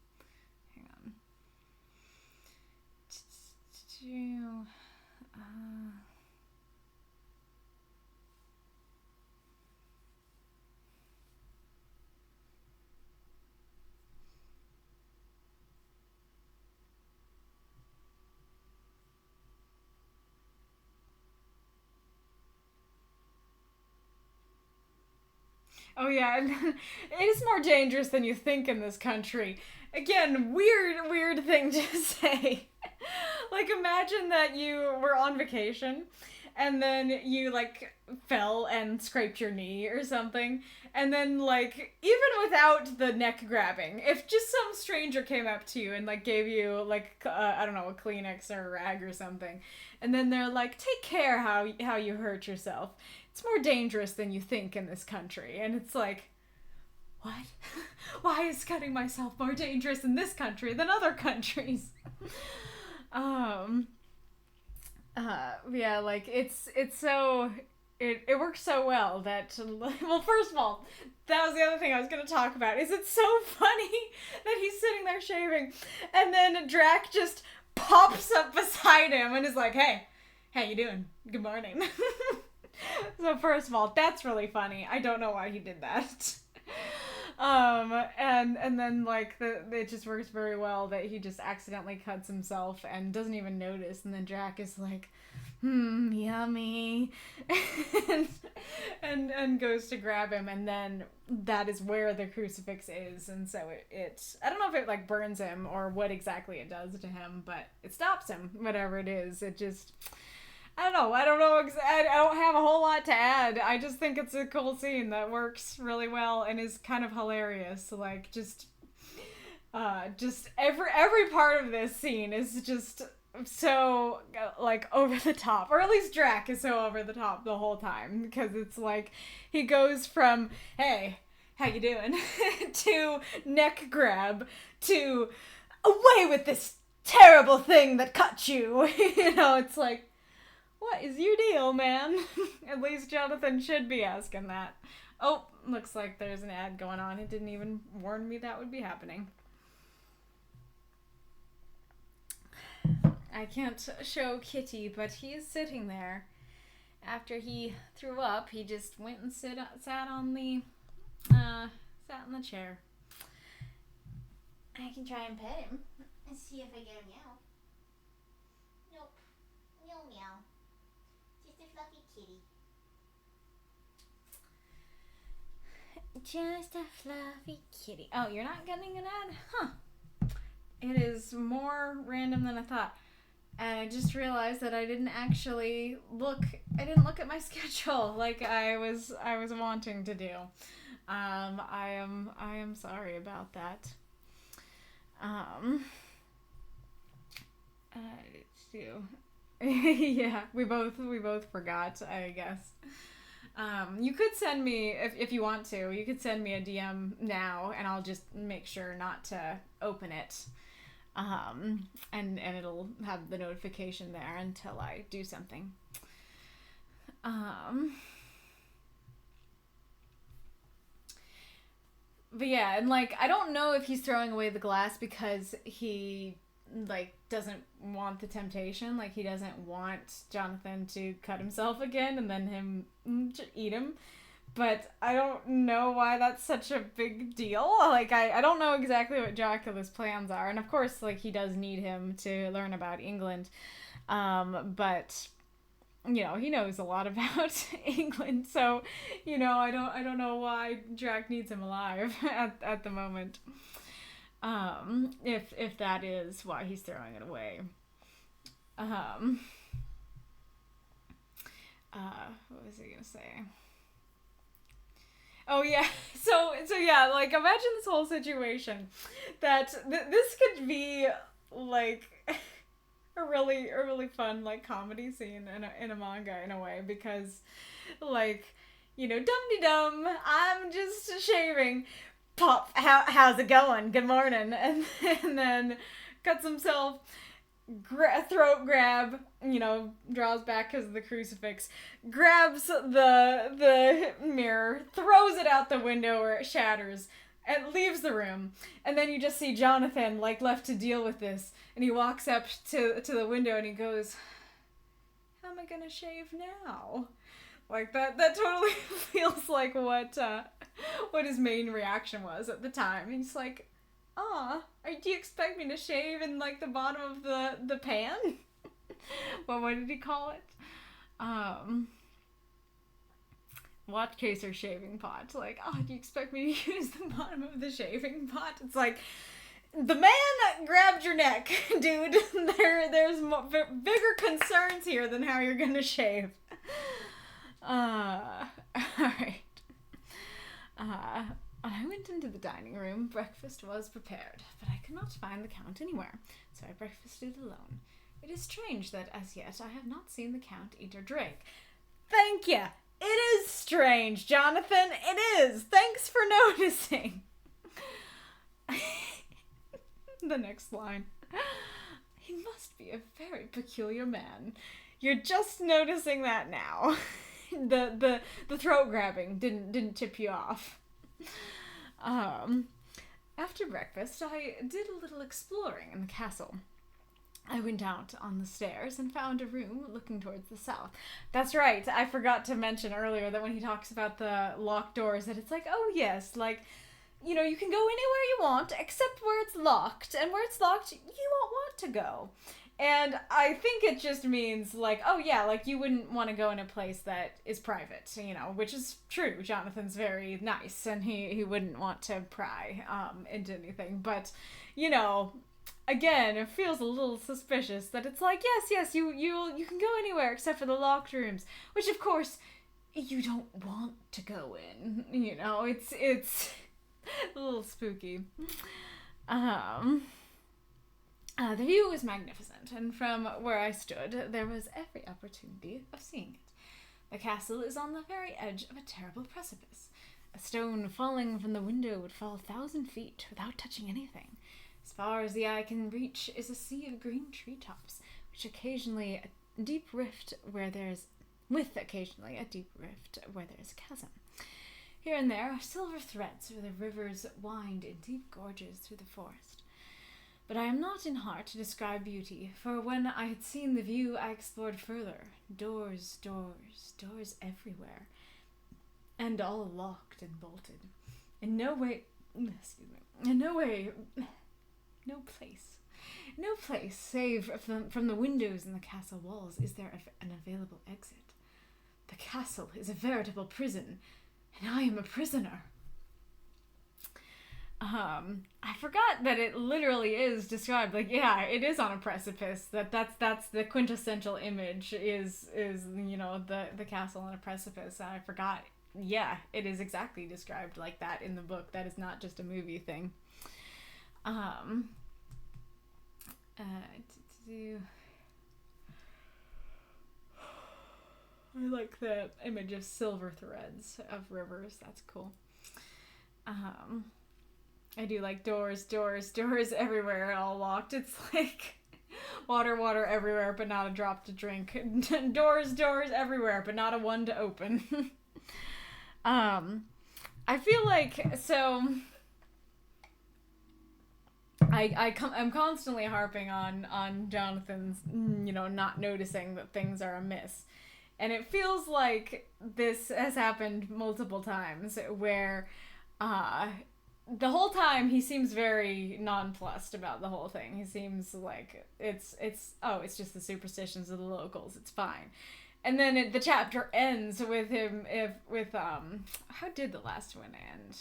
Oh yeah, and it is more dangerous than you think in this country. Again, weird thing to say. Like, imagine that you were on vacation and then you, like, fell and scraped your knee or something. And then, like, even without the neck grabbing, if just some stranger came up to you and, like, gave you, like, I don't know, a Kleenex or a rag or something, and then they're like, take care how you hurt yourself. It's more dangerous than you think in this country. And it's like, what? Why is cutting myself more dangerous in this country than other countries? Yeah, like, it's so, it works so well that, well, first of all, that was the other thing I was going to talk about, is it's so funny that he's sitting there shaving, and then Drac just pops up beside him and is like, hey, how you doing? Good morning. So first of all, that's really funny. I don't know why he did that. And then, like, it just works very well that he just accidentally cuts himself and doesn't even notice, and then Drac is like, yummy, and goes to grab him, and then that is where the crucifix is, and so it I don't know if it, like, burns him or what exactly it does to him, but it stops him, whatever it is. It just, I don't know. I don't have a whole lot to add. I just think it's a cool scene that works really well and is kind of hilarious. Like, just every part of this scene is just so, like, over the top. Or at least Drac is so over the top the whole time, because it's like he goes from, hey, how you doing? to neck grab to away with this terrible thing that cut you. You know, it's like, what is your deal, man? At least Jonathan should be asking that. Oh, looks like there's an ad going on. It didn't even warn me that would be happening. I can't show Kitty, but he is sitting there. After he threw up, he just went and sat on the chair. I can try and pet him and see if I get a meow. Nope. No meow. Just a fluffy kitty. Just a fluffy kitty. Oh, you're not getting an ad? Huh. It is more random than I thought. And I just realized that I didn't look at my schedule like I was wanting to do. I am sorry about that. Yeah, we both forgot, I guess. You could send me, if you want to, you could send me a DM now, and I'll just make sure not to open it. And it'll have the notification there until I do something. But yeah, and, like, I don't know if he's throwing away the glass because he, like, doesn't want the temptation. Like, he doesn't want Jonathan to cut himself again and then him eat him. But I don't know why that's such a big deal. Like, I don't know exactly what Dracula's plans are. And of course, like, he does need him to learn about England. But, you know, he knows a lot about England. So, you know, I don't know why Drac needs him alive at the moment. If that is why he's throwing it away. What was I gonna say? Oh yeah, so yeah, like, imagine this whole situation, that this could be, like, a really fun, like, comedy scene in a manga in a way, because, like, you know, dum-de-dum, I'm just shaving, pop, how's it going, good morning, and then cuts himself, throat grab, you know, draws back because of the crucifix, grabs the mirror, throws it out the window where it shatters, and leaves the room. And then you just see Jonathan, like, left to deal with this. And he walks up to the window and he goes, how am I gonna shave now? Like, that totally feels like what his main reaction was at the time. He's like, do you expect me to shave in, like, the bottom of the pan? Well, what did he call it? Watch case or shaving pot. Like, do you expect me to use the bottom of the shaving pot? It's like, the man grabbed your neck, dude. There's bigger concerns here than how you're gonna shave. Alright. I went into the dining room. Breakfast was prepared, but I could not find the Count anywhere, so I breakfasted alone. It is strange that, as yet, I have not seen the Count eat or drink. Thank you! It is strange, Jonathan! It is! Thanks for noticing! The next line. He must be a very peculiar man. You're just noticing that now. The throat grabbing didn't tip you off. After breakfast, I did a little exploring in the castle. I went out on the stairs and found a room looking towards the south. That's right, I forgot to mention earlier that when he talks about the locked doors, that it's like, oh yes, like, you know, you can go anywhere you want except where it's locked, and where it's locked, you won't want to go. And I think it just means, like, oh yeah, like, you wouldn't want to go in a place that is private, you know, which is true. Jonathan's very nice, and he wouldn't want to pry into anything. But, you know, again, it feels a little suspicious that it's like, yes, you can go anywhere except for the locked rooms, which, of course, you don't want to go in, you know, it's a little spooky. The view was magnificent, and from where I stood, there was every opportunity of seeing it. The castle is on the very edge of a terrible precipice. A stone falling from the window would fall 1,000 feet without touching anything. As far as the eye can reach is a sea of green treetops, with occasionally a deep rift where there's a chasm. Here and there are silver threads where the rivers wind in deep gorges through the forest. But I am not in heart to describe beauty, for when I had seen the view, I explored further. Doors everywhere, and all locked and bolted. No place, save from the windows in the castle walls, is there an available exit. The castle is a veritable prison, and I am a prisoner. I forgot that it literally is described, like, yeah, it is on a precipice. That's the quintessential image is, you know, the castle on a precipice. I forgot. Yeah, it is exactly described like that in the book. That is not just a movie thing. I like the image of silver threads of rivers. That's cool. I do like doors everywhere, all locked. It's like water everywhere, but not a drop to drink. doors everywhere, but not a one to open. I feel like, so I'm constantly harping on Jonathan's, you know, not noticing that things are amiss. And it feels like this has happened multiple times where, the whole time he seems very nonplussed about the whole thing. He seems like it's just the superstitions of the locals. It's fine. And then the chapter ends with him how did the last one end?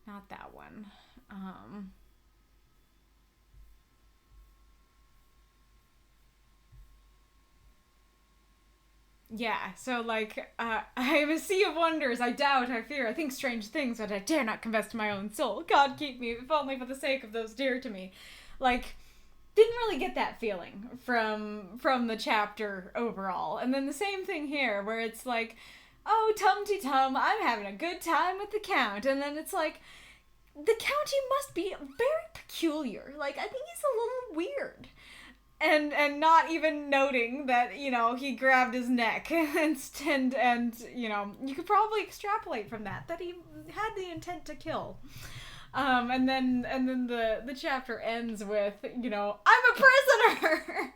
Not that one. Yeah, so, like, I am a sea of wonders. I doubt, I fear, I think strange things, but I dare not confess to my own soul. God keep me, if only for the sake of those dear to me. Like, didn't really get that feeling from the chapter overall. And then the same thing here, where it's like, oh, tum-ty-tum, I'm having a good time with the Count. And then it's like, the Count, he must be very peculiar. Like, I think he's a little weird. and not even noting that, you know, he grabbed his neck and you know, you could probably extrapolate from that he had the intent to kill. And then the chapter ends with, you know, I'm a prisoner.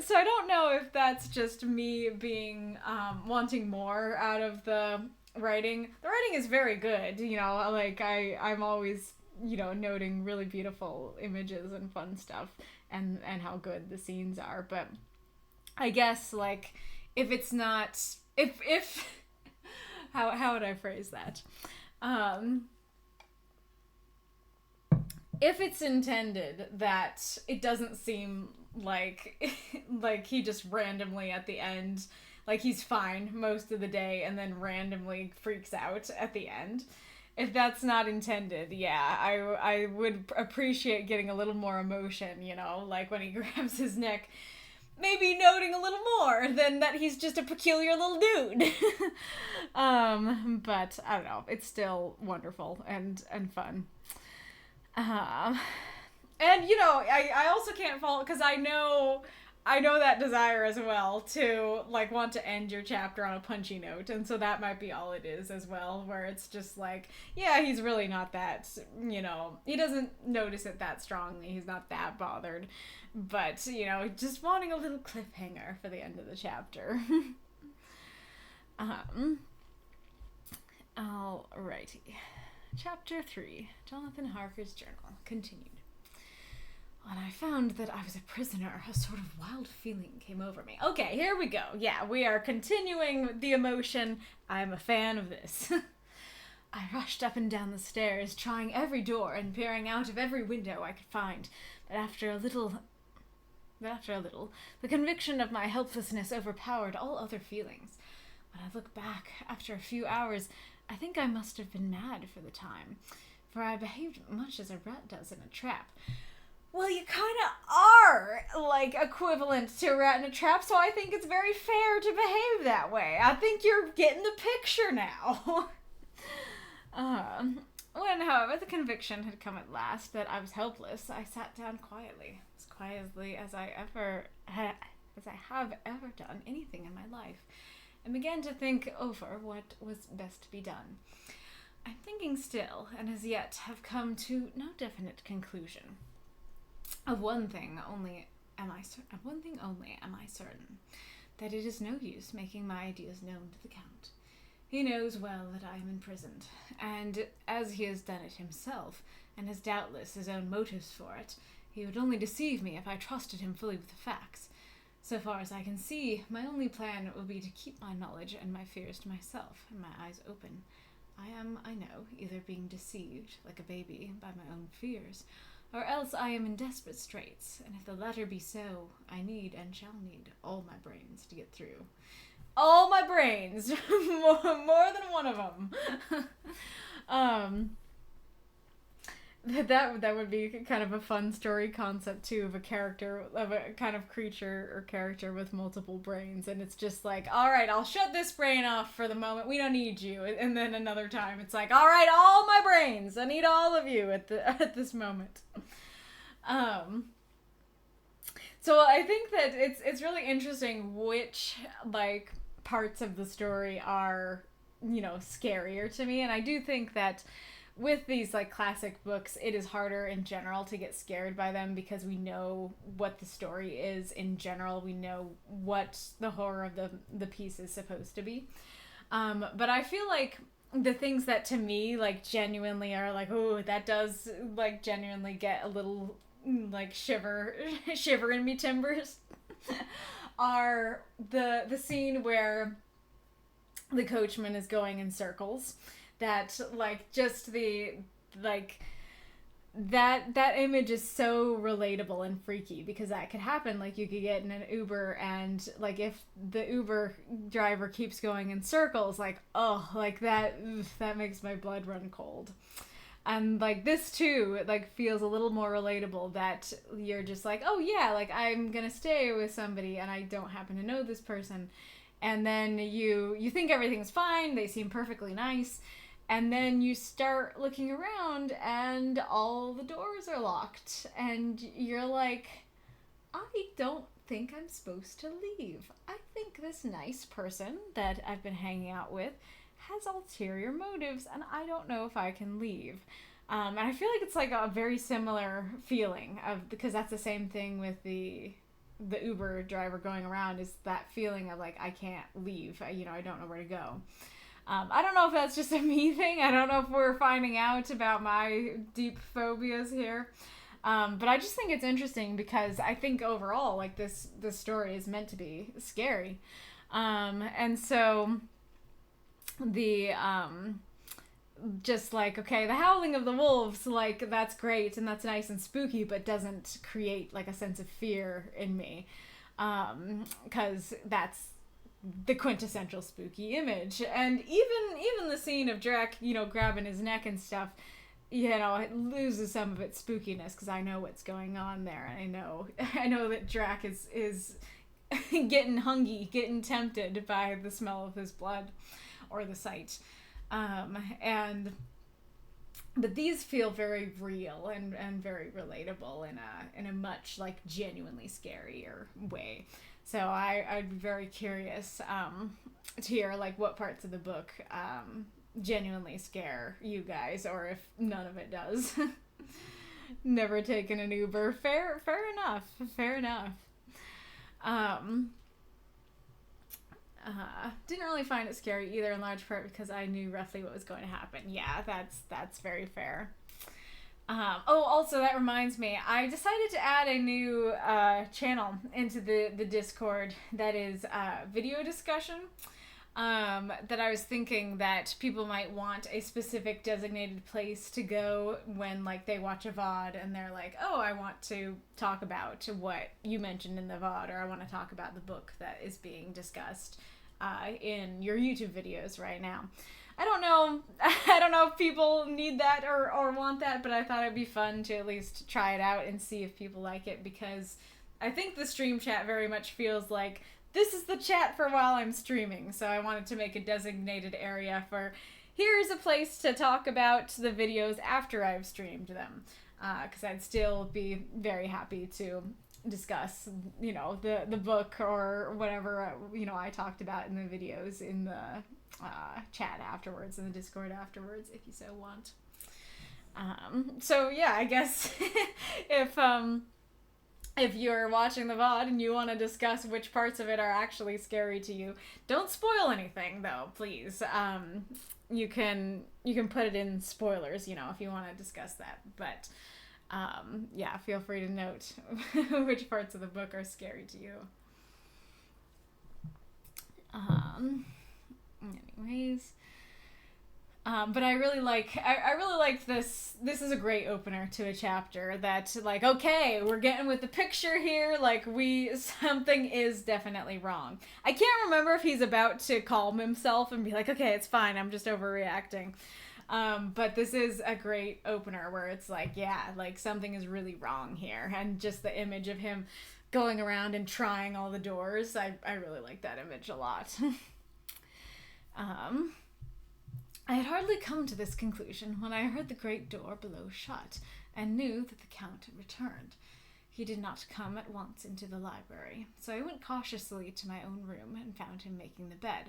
So I don't know if that's just me being wanting more out of the writing. The writing is very good, you know, like I'm always, you know, noting really beautiful images and fun stuff and how good the scenes are, but I guess, like, if it's not, if how would I phrase that? If it's intended that it doesn't seem like like he just randomly at the end, like he's fine most of the day and then randomly freaks out at the end. If that's not intended, yeah, I would appreciate getting a little more emotion, you know, like when he grabs his neck, maybe noting a little more than that he's just a peculiar little dude. But I don't know, it's still wonderful and fun. And you know, I also can't fault, because I know that desire as well to, like, want to end your chapter on a punchy note, and so that might be all it is as well, where it's just like, yeah, he's really not that, you know, he doesn't notice it that strongly, he's not that bothered, but, you know, just wanting a little cliffhanger for the end of the chapter. Alrighty. Chapter 3, Jonathan Harker's Journal, continued. When I found that I was a prisoner, a sort of wild feeling came over me. Okay, here we go. Yeah, we are continuing the emotion. I'm a fan of this. I rushed up and down the stairs, trying every door and peering out of every window I could find. But after a little, the conviction of my helplessness overpowered all other feelings. When I look back, after a few hours, I think I must have been mad for the time, for I behaved much as a rat does in a trap. Well, you kind of are, like, equivalent to a rat in a trap, so I think it's very fair to behave that way. I think you're getting the picture now. When, however, the conviction had come at last that I was helpless, I sat down quietly as I have ever done anything in my life, and began to think over what was best to be done. I'm thinking still, and as yet have come to no definite conclusion. Of one thing only am I certain, that it is no use making my ideas known to the Count. He knows well that I am imprisoned, and as he has done it himself, and has doubtless his own motives for it, he would only deceive me if I trusted him fully with the facts. So far as I can see, my only plan will be to keep my knowledge and my fears to myself, and my eyes open. I am, I know, either being deceived, like a baby, by my own fears, or else I am in desperate straits, and if the latter be so, I need and shall need all my brains to get through. All my brains! more than one of them. That would be kind of a fun story concept, too, of a kind of creature or character with multiple brains, and it's just like, alright, I'll shut this brain off for the moment, we don't need you, and then another time it's like, alright, all my brains, I need all of you at this moment. So I think that it's really interesting which, like, parts of the story are, you know, scarier to me, and I do think that with these, like, classic books, it is harder in general to get scared by them because we know what the story is in general. We know what the horror of the piece is supposed to be. But I feel like the things that to me, like, genuinely are like, oh, that does, like, genuinely get a little, like, shiver in me timbers are the scene where the coachman is going in circles. That, like, just the, like, that image is so relatable and freaky because that could happen. Like, you could get in an Uber and, like, if the Uber driver keeps going in circles, like, oh, like, that makes my blood run cold. And, like, this, too, like, feels a little more relatable that you're just like, oh, yeah, like, I'm gonna stay with somebody and I don't happen to know this person. And then you think everything's fine, they seem perfectly nice, and then you start looking around and all the doors are locked and you're like, I don't think I'm supposed to leave. I think this nice person that I've been hanging out with has ulterior motives, and I don't know if I can leave. And I feel like it's like a very similar feeling of, because that's the same thing with the Uber driver going around, is that feeling of like, I can't leave. I don't know where to go. I don't know if that's just a me thing. I don't know if we're finding out about my deep phobias here. But I just think it's interesting because I think overall, like this story is meant to be scary. And so the just like, okay, the howling of the wolves, like that's great and that's nice and spooky, but doesn't create like a sense of fear in me. Because that's the quintessential spooky image. And even the scene of Drac, grabbing his neck and stuff, it loses some of its spookiness because I know what's going on there. And I know that Drac is getting hungry, getting tempted by the smell of his blood or the sight. But these feel very real and very relatable in a much like genuinely scarier way. So I'd be very curious to hear like what parts of the book genuinely scare you guys, or if none of it does. Never taken an Uber. Fair enough. Didn't really find it scary either, in large part because I knew roughly what was going to happen. Yeah, that's very fair. Also, that reminds me, I decided to add a new channel into the Discord that is video discussion. That I was thinking that people might want a specific designated place to go when like they watch a VOD and they're like, oh, I want to talk about what you mentioned in the VOD, or I want to talk about the book that is being discussed in your YouTube videos right now. I don't know if people need that or want that, but I thought it'd be fun to at least try it out and see if people like it, because I think the stream chat very much feels like this is the chat for while I'm streaming. So I wanted to make a designated area for, here's a place to talk about the videos after I've streamed them. Because I'd still be very happy to discuss, the book or whatever, I talked about in the videos in the chat afterwards, in the Discord afterwards, if you so want. So yeah, I guess if you're watching the VOD and you want to discuss which parts of it are actually scary to you, don't spoil anything though, please. You can put it in spoilers, if you want to discuss that. But yeah, feel free to note which parts of the book are scary to you. Anyways. But I really like this. This is a great opener to a chapter that, like, okay, we're getting with the picture here. Like, something is definitely wrong. I can't remember if he's about to calm himself and be like, okay, it's fine, I'm just overreacting. But this is a great opener where it's like, yeah, like something is really wrong here. And just the image of him going around and trying all the doors. I really like that image a lot. I had hardly come to this conclusion when I heard the great door below shut, and knew that the Count had returned. He did not come at once into the library, so I went cautiously to my own room and found him making the bed.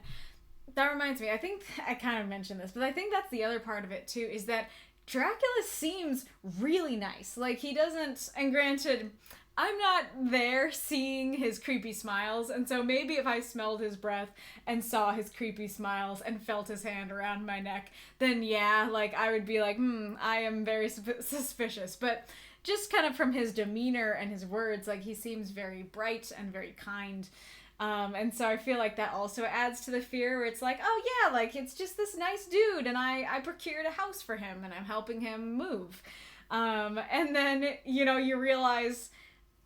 That reminds me, I think I kind of mentioned this, but I think that's the other part of it too, is that Dracula seems really nice. Like, he doesn't, and granted, I'm not there seeing his creepy smiles, and so maybe if I smelled his breath and saw his creepy smiles and felt his hand around my neck, then yeah, like, I would be like, I am very suspicious. But just kind of from his demeanor and his words, like, he seems very bright and very kind. And so I feel like that also adds to the fear, where it's like, oh yeah, like, it's just this nice dude, and I procured a house for him, and I'm helping him move. And then, you realize,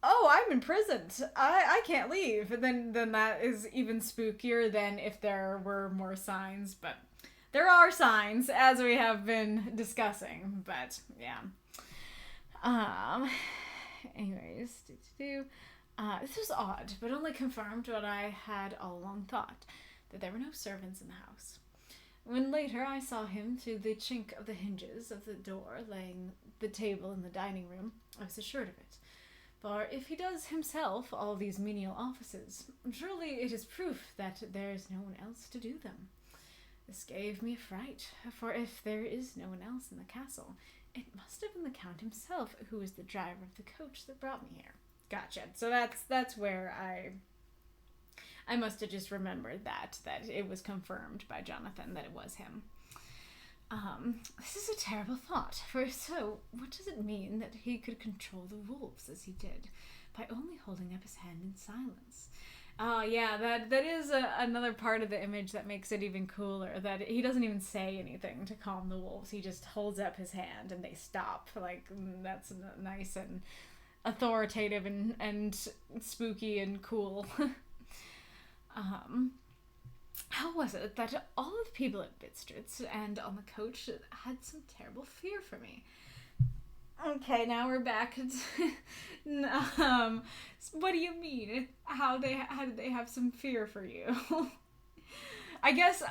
oh, I'm imprisoned. I can't leave. And then that is even spookier than if there were more signs. But there are signs, as we have been discussing. But yeah. Anyways, this was odd, but only confirmed what I had all along thought, that there were no servants in the house. When later I saw him through the chink of the hinges of the door, laying the table in the dining room, I was assured of it. For if he does himself all these menial offices, surely it is proof that there is no one else to do them. This gave me a fright, for if there is no one else in the castle, it must have been the Count himself who was the driver of the coach that brought me here. Gotcha. So that's where I must have just remembered that it was confirmed by Jonathan that it was him. This is a terrible thought, for if so, what does it mean that he could control the wolves as he did, by only holding up his hand in silence? Yeah, that is another part of the image that makes it even cooler, that he doesn't even say anything to calm the wolves. He just holds up his hand and they stop. Like, that's nice and authoritative and spooky and cool. How was it that all of the people at Bidstrid's and on the coach had some terrible fear for me? Okay, now we're back. What do you mean? How did they have some fear for you? I guess,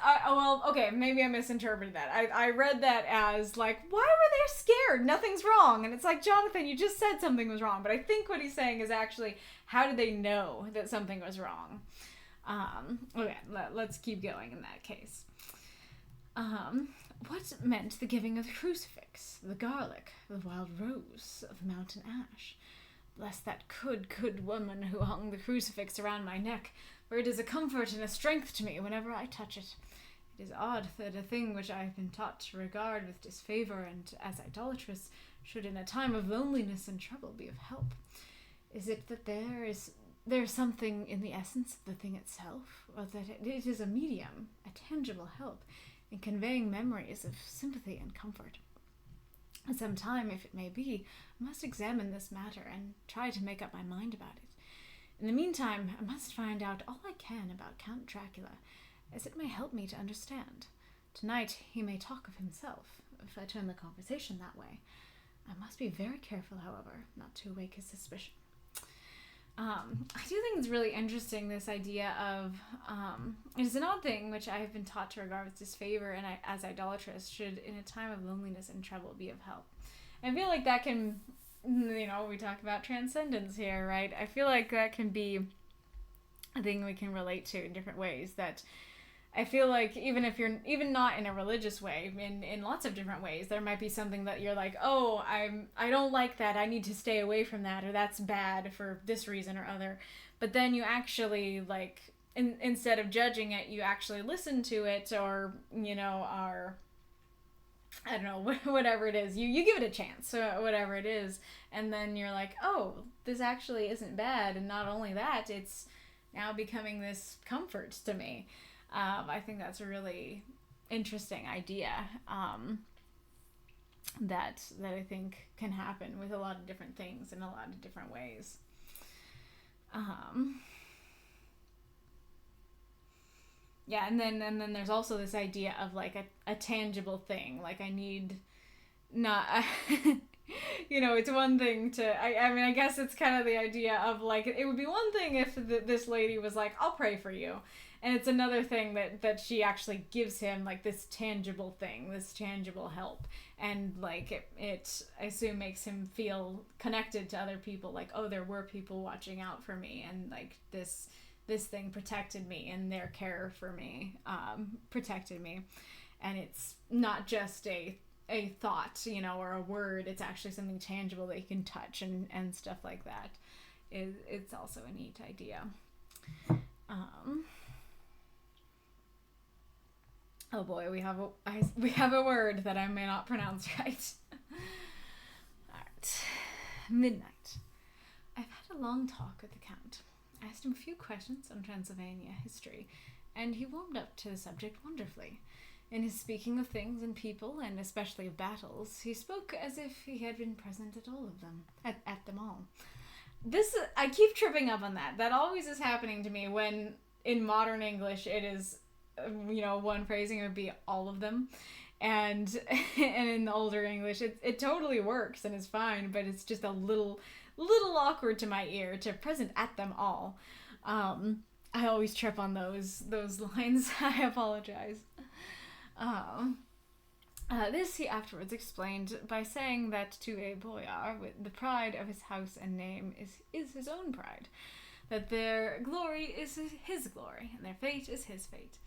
okay, maybe I misinterpreted that. I read that as, like, why were they scared? Nothing's wrong. And it's like, Jonathan, you just said something was wrong. But I think what he's saying is actually, how did they know that something was wrong? Okay, let's keep going in that case. What meant the giving of the crucifix, the garlic, the wild rose of the mountain ash? Bless that good woman who hung the crucifix around my neck, for it is a comfort and a strength to me whenever I touch it. It is odd that a thing which I have been taught to regard with disfavor and as idolatrous should in a time of loneliness and trouble be of help. Is it that there is something in the essence of the thing itself, or that it is a medium, a tangible help, in conveying memories of sympathy and comfort? At some time, if it may be, I must examine this matter and try to make up my mind about it. In the meantime, I must find out all I can about Count Dracula, as it may help me to understand. Tonight he may talk of himself, if I turn the conversation that way. I must be very careful, however, not to awake his suspicion. I do think it's really interesting, this idea of, it is an odd thing which I have been taught to regard with disfavor and as idolatrous should in a time of loneliness and trouble be of help. I feel like that can, we talk about transcendence here, right? I feel like that can be a thing we can relate to in different ways, that I feel like even if you're even not in a religious way, in lots of different ways, there might be something that you're like, oh, I don't like that, I need to stay away from that, or that's bad for this reason or other. But then you actually, like, instead of judging it, you actually listen to it, or, are, I don't know, whatever it is, you give it a chance, whatever it is, and then you're like, oh, this actually isn't bad, and not only that, it's now becoming this comfort to me. I think that's a really interesting idea that I think can happen with a lot of different things in a lot of different ways. Yeah, and then there's also this idea of like a tangible thing. Like I need not it's one thing to I mean I guess it's kind of the idea of like it would be one thing if this lady was like, I'll pray for you. And it's another thing that she actually gives him, like, this tangible thing, this tangible help. And, like, it I assume makes him feel connected to other people. Like, oh, there were people watching out for me. And, like, this thing protected me. And their care for me protected me. And it's not just a thought, or a word. It's actually something tangible that you can touch and stuff like that. It's also a neat idea. Oh boy, we have a word that I may not pronounce right. Alright. Midnight. I've had a long talk with the Count. I asked him a few questions on Transylvania history, and he warmed up to the subject wonderfully. In his speaking of things and people, and especially of battles, he spoke as if he had been present at all of them. At them all. I keep tripping up on that. That always is happening to me when, in modern English, it is one phrasing would be all of them, and in the older English it totally works and is fine, but it's just a little awkward to my ear to present at them all. I always trip on those lines. I apologize. This he afterwards explained by saying that to a boyar, the pride of his house and name is his own pride, that their glory is his glory, and their fate is his fate.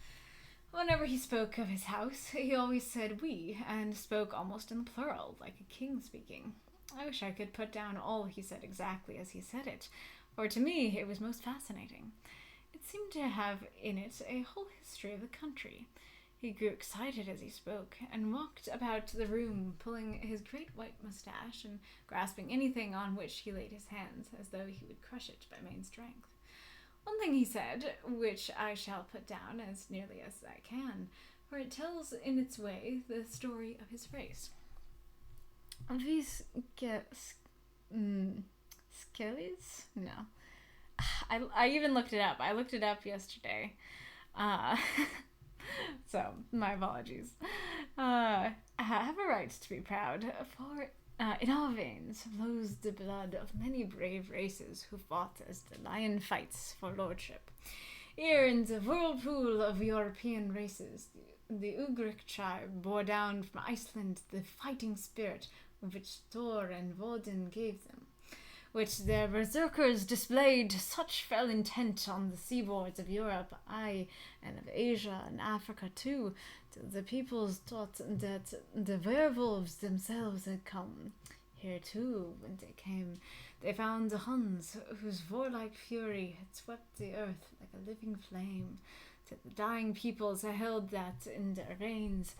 Whenever he spoke of his house, he always said we, and spoke almost in the plural, like a king speaking. I wish I could put down all he said exactly as he said it, for to me it was most fascinating. It seemed to have in it a whole history of the country. He grew excited as he spoke, and walked about the room, pulling his great white mustache and grasping anything on which he laid his hands, as though he would crush it by main strength. One thing he said, which I shall put down as nearly as I can, for it tells in its way the story of his race. These skellies? No. I even looked it up. I looked it up yesterday. So, my apologies. I have a right to be proud, for in our veins flows the blood of many brave races who fought as the lion fights for lordship. Here in the whirlpool of European races, the Ugric tribe bore down from Iceland the fighting spirit which Thor and Woden gave them, which their berserkers displayed such fell intent on the seaboards of Europe, aye, and of Asia and Africa too, till the peoples thought that the werewolves themselves had come. Here too, when they came, they found the Huns, whose warlike fury had swept the earth like a living flame, till the dying peoples held that in their veins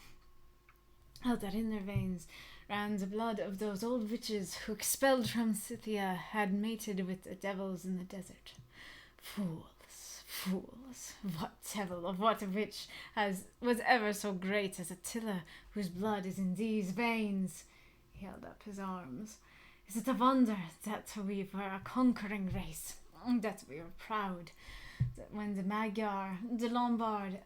ran the blood of those old witches who, expelled from Scythia, had mated with the devils in the desert. Fools, what devil of what witch was ever so great as Attila, whose blood is in these veins? He held up his arms. Is it a wonder that we were a conquering race, that we were proud, that when the Magyar, the Lombard,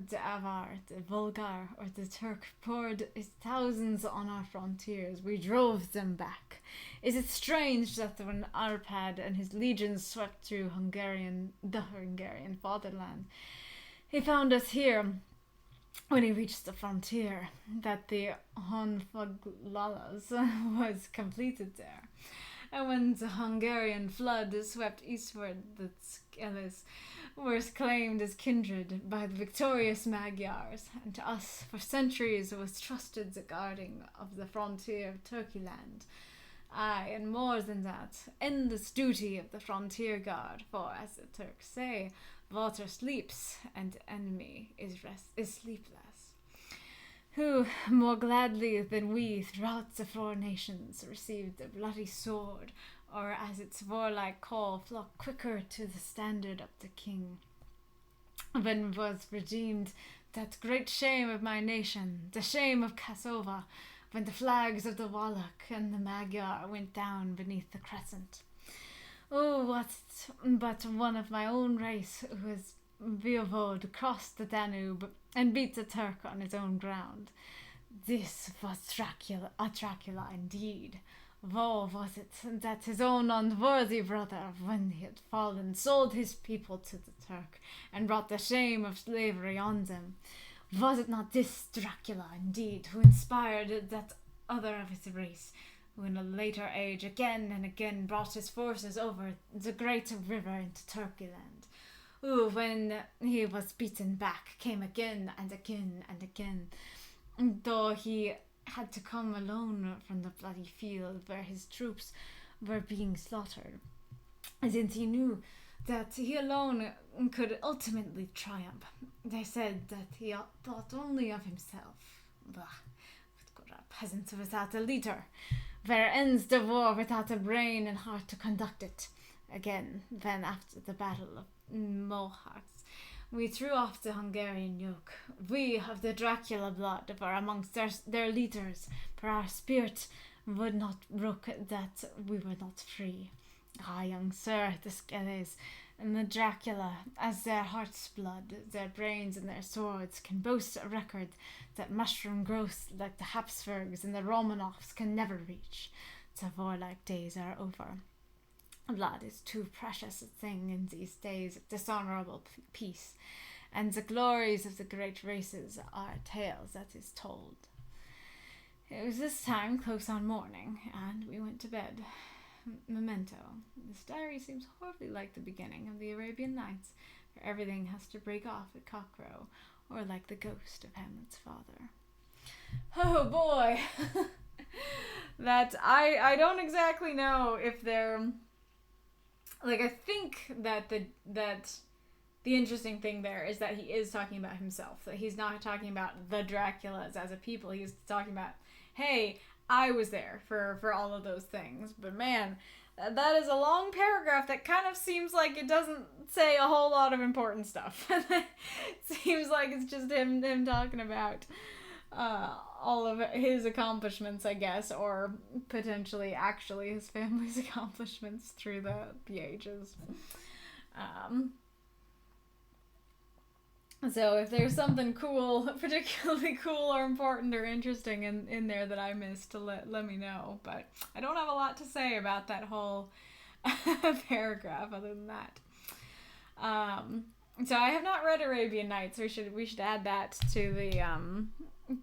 the Avar, the Bulgar, or the Turk poured his thousands on our frontiers, we drove them back? Is it strange that when Arpad and his legions swept through the Hungarian fatherland, he found us here when he reached the frontier, that the Honfoglalas was completed there? And when the Hungarian flood swept eastward, the Skeles were claimed as kindred by the victorious Magyars, and to us for centuries was trusted the guarding of the frontier of Turkeyland. Aye, and more than that, endless duty of the frontier guard, for, as the Turks say, water sleeps, and enemy is sleepless. Who, more gladly than we, throughout the four nations, received the bloody sword, or as its warlike call, flocked quicker to the standard of the king. When was redeemed that great shame of my nation, the shame of Kasova, when the flags of the Wallach and the Magyar went down beneath the crescent. Oh, what but one of my own race who has Voivode crossed the Danube and beat the Turk on his own ground. This was Dracula indeed. Woe was it that his own unworthy brother, when he had fallen, sold his people to the Turk, and brought the shame of slavery on them. Was it not this Dracula indeed who inspired that other of his race, who in a later age again and again brought his forces over the great river into Turkeyland, who, when he was beaten back, came again and again and again, though he had to come alone from the bloody field where his troops were being slaughtered, since he knew that he alone could ultimately triumph. They said that he thought only of himself. Bah, what good are peasants without a leader? Where ends the war without a brain and heart to conduct it? Again, then after the battle of Mohacs, we threw off the Hungarian yoke. We of the Dracula blood were amongst their leaders, for our spirit would not brook that we were not free. Ah, young sir, the Skeles and the Dracula, as their heart's blood, their brains and their swords, can boast a record that mushroom growths like the Habsburgs and the Romanovs can never reach. The warlike days are over. Blood is too precious a thing in these days of dishonorable peace, and the glories of the great races are tales that is told. It was this time close on morning, and we went to bed. Memento. This diary seems horribly like the beginning of the Arabian Nights, where everything has to break off at cockcrow, or like the ghost of Hamlet's father. Oh boy! That I don't exactly know if they're like, I think that the interesting thing there is that he is talking about himself. That he's not talking about the Draculas as a people. He's talking about, hey, I was there for all of those things. But man, that is a long paragraph that kind of seems like it doesn't say a whole lot of important stuff. It seems like it's just him talking about all of his accomplishments, I guess, or potentially actually his family's accomplishments through the ages. So if there's something cool, particularly cool or important or interesting in there that I missed, let me know. But I don't have a lot to say about that whole paragraph other than that. So I have not read Arabian Nights. We should add that to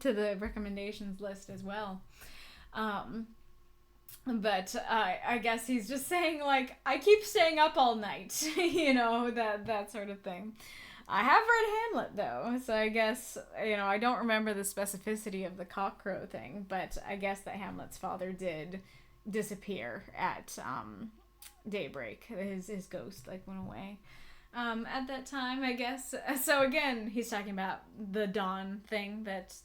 the recommendations list as well. But I guess he's just saying, like, I keep staying up all night, that sort of thing. I have read Hamlet, though, so I guess, I don't remember the specificity of the cockcrow thing, but I guess that Hamlet's father did disappear at daybreak. His ghost, went away at that time, I guess. So again, he's talking about the dawn thing, that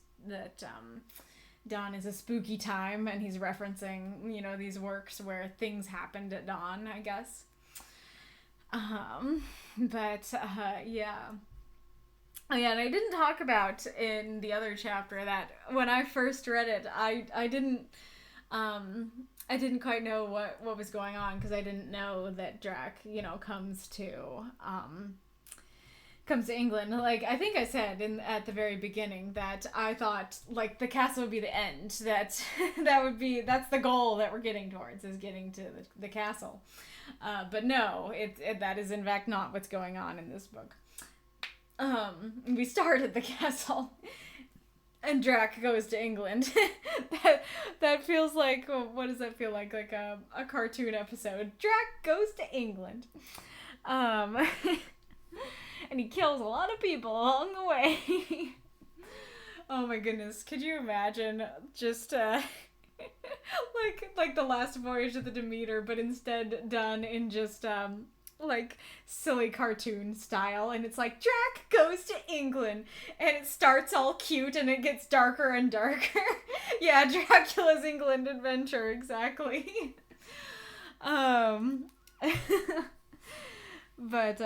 dawn is a spooky time, and he's referencing, these works where things happened at dawn, I guess. Yeah. Oh yeah, and I didn't talk about in the other chapter that when I first read it, I didn't quite know what was going on, because I didn't know that Drac, comes to England. Like, I think I said at the very beginning that I thought, like, the castle would be the end, that's the goal that we're getting towards, is getting to the castle. But no, that is in fact not what's going on in this book. We start at the castle, and Drac goes to England. that feels like, what does that feel like? Like a cartoon episode. Drac goes to England. And he kills a lot of people along the way. Oh my goodness, could you imagine just like the last voyage of the Demeter, but instead done in just silly cartoon style, and it's like Drac goes to England, and it starts all cute and it gets darker and darker. Yeah, Dracula's England adventure, exactly. But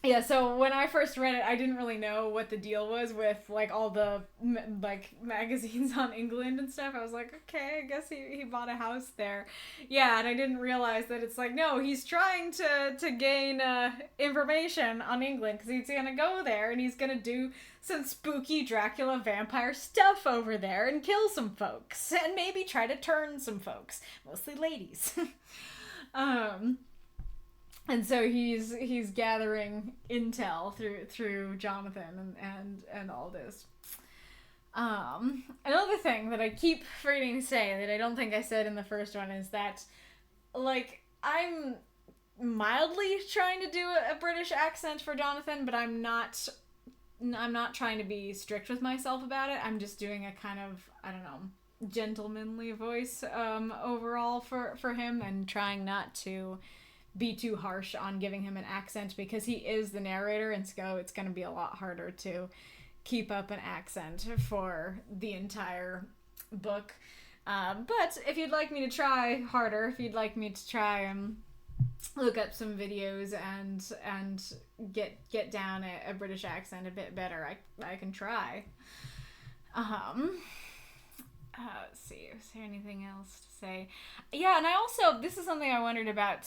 yeah, so when I first read it, I didn't really know what the deal was with, like, all the, magazines on England and stuff. I was like, okay, I guess he bought a house there. Yeah, and I didn't realize that it's like, no, he's trying to gain information on England, because he's gonna go there, and he's gonna do some spooky Dracula vampire stuff over there, and kill some folks, and maybe try to turn some folks. Mostly ladies. And so he's gathering intel through Jonathan and all this. Another thing that I keep forgetting to say that I don't think I said in the first one is that, like, I'm mildly trying to do a British accent for Jonathan, but I'm not trying to be strict with myself about it. I'm just doing a kind of, I don't know, gentlemanly voice overall for him, and trying not to be too harsh on giving him an accent, because he is the narrator, and so it's going to be a lot harder to keep up an accent for the entire book. But if you'd like me to try harder, if you'd like me to try and look up some videos and get down a British accent a bit better, I can try. Let's see, is there anything else to say? Yeah, and I also, this is something I wondered about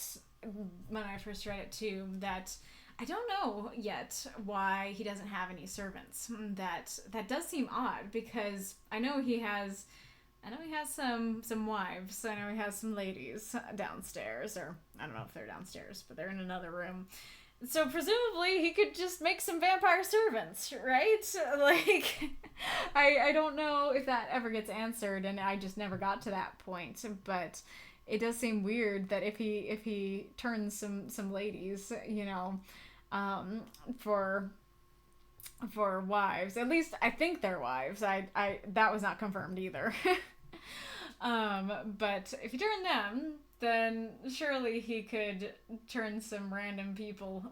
when I first read it too, that I don't know yet why he doesn't have any servants. That does seem odd, because I know he has some wives. I know he has some ladies downstairs, or I don't know if they're downstairs, but they're in another room. So presumably he could just make some vampire servants, right? Like, I don't know if that ever gets answered, and I just never got to that point. But it does seem weird that if he turns some ladies, um, for wives. At least I think they're wives. I that was not confirmed either. But if you turn them, then surely he could turn some random people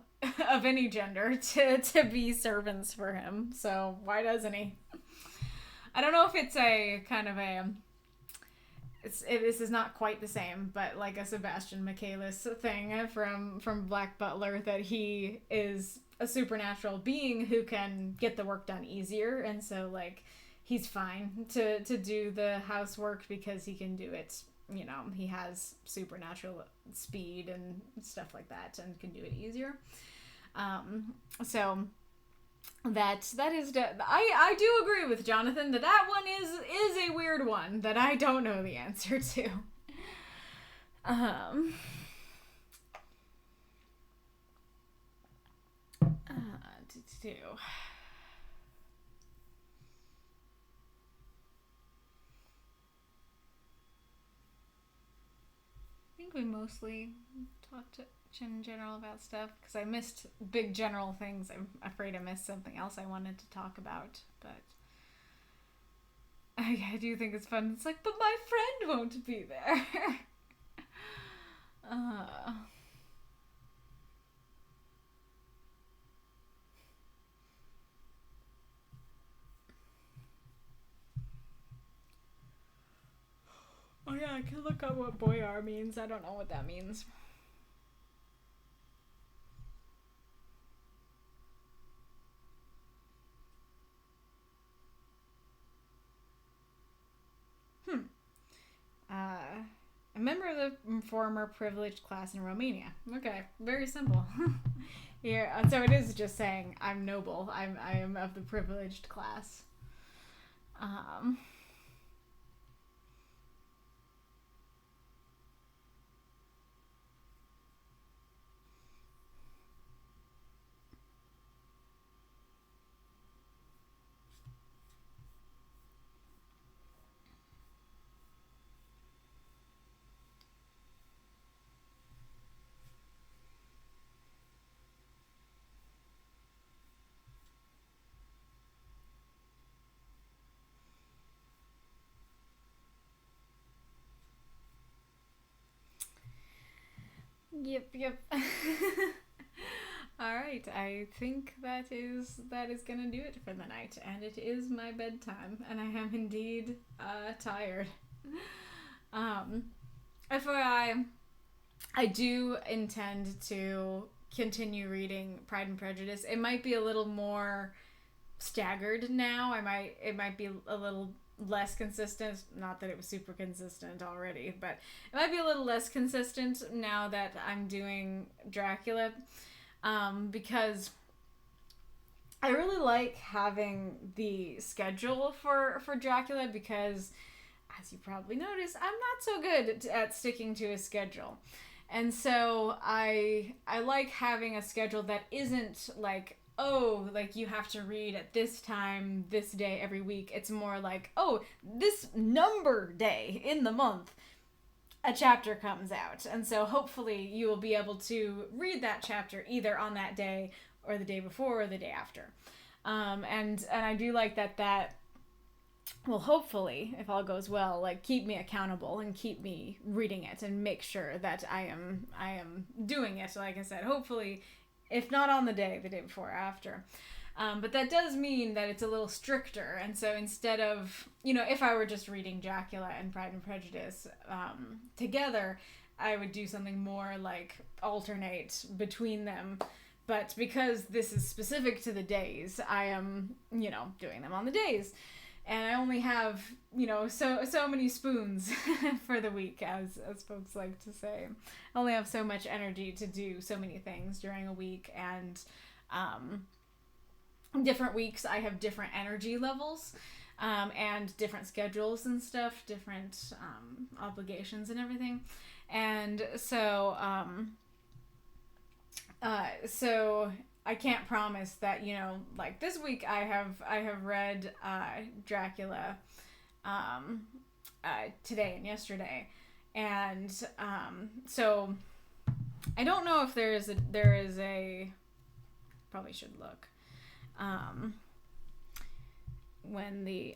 of any gender to be servants for him. So why doesn't he? I don't know if it's a kind of a this is not quite the same, but like a Sebastian Michaelis thing from Black Butler, that he is a supernatural being who can get the work done easier, and so like he's fine to do the housework because he can do it. He has supernatural speed and stuff like that, and can do it easier. So that is I do agree with Jonathan that one is a weird one that I don't know the answer to. Um do. I think we mostly talked in general about stuff, because I missed big general things. I'm afraid I missed something else I wanted to talk about, but I do think it's fun. It's like, but my friend won't be there. uh, oh yeah, I can look up what boyar means. I don't know what that means. A member of the former privileged class in Romania. Okay, very simple. Yeah, so it is just saying I'm noble. I am of the privileged class. Um, yep. All right, I think that is gonna do it for the night, and it is my bedtime, and I am indeed tired. Um, FYI, I do intend to continue reading Pride and Prejudice. It might be a little more staggered now. It might be a little less consistent. Not that it was super consistent already, but it might be a little less consistent now that I'm doing Dracula, because I really like having the schedule for Dracula, because as you probably noticed, I'm not so good at sticking to a schedule. And so I like having a schedule that isn't like, oh, like you have to read at this time, this day every week. It's more like, oh, this number day in the month, a chapter comes out. And so hopefully you will be able to read that chapter either on that day or the day before or the day after. And I do like that will hopefully, if all goes well, like keep me accountable and keep me reading it and make sure that I am doing it. Like I said, hopefully, if not on the day before or after. But that does mean that it's a little stricter. And so instead of, if I were just reading Dracula and Pride and Prejudice together, I would do something more like alternate between them. But because this is specific to the days, I am, doing them on the days. And I only have, so many spoons for the week, as folks like to say. I only have so much energy to do so many things during a week, and different weeks I have different energy levels, and different schedules and stuff, different obligations and everything. And so So I can't promise that, like this week I have read Dracula today and yesterday, and so I don't know if there is a probably should look.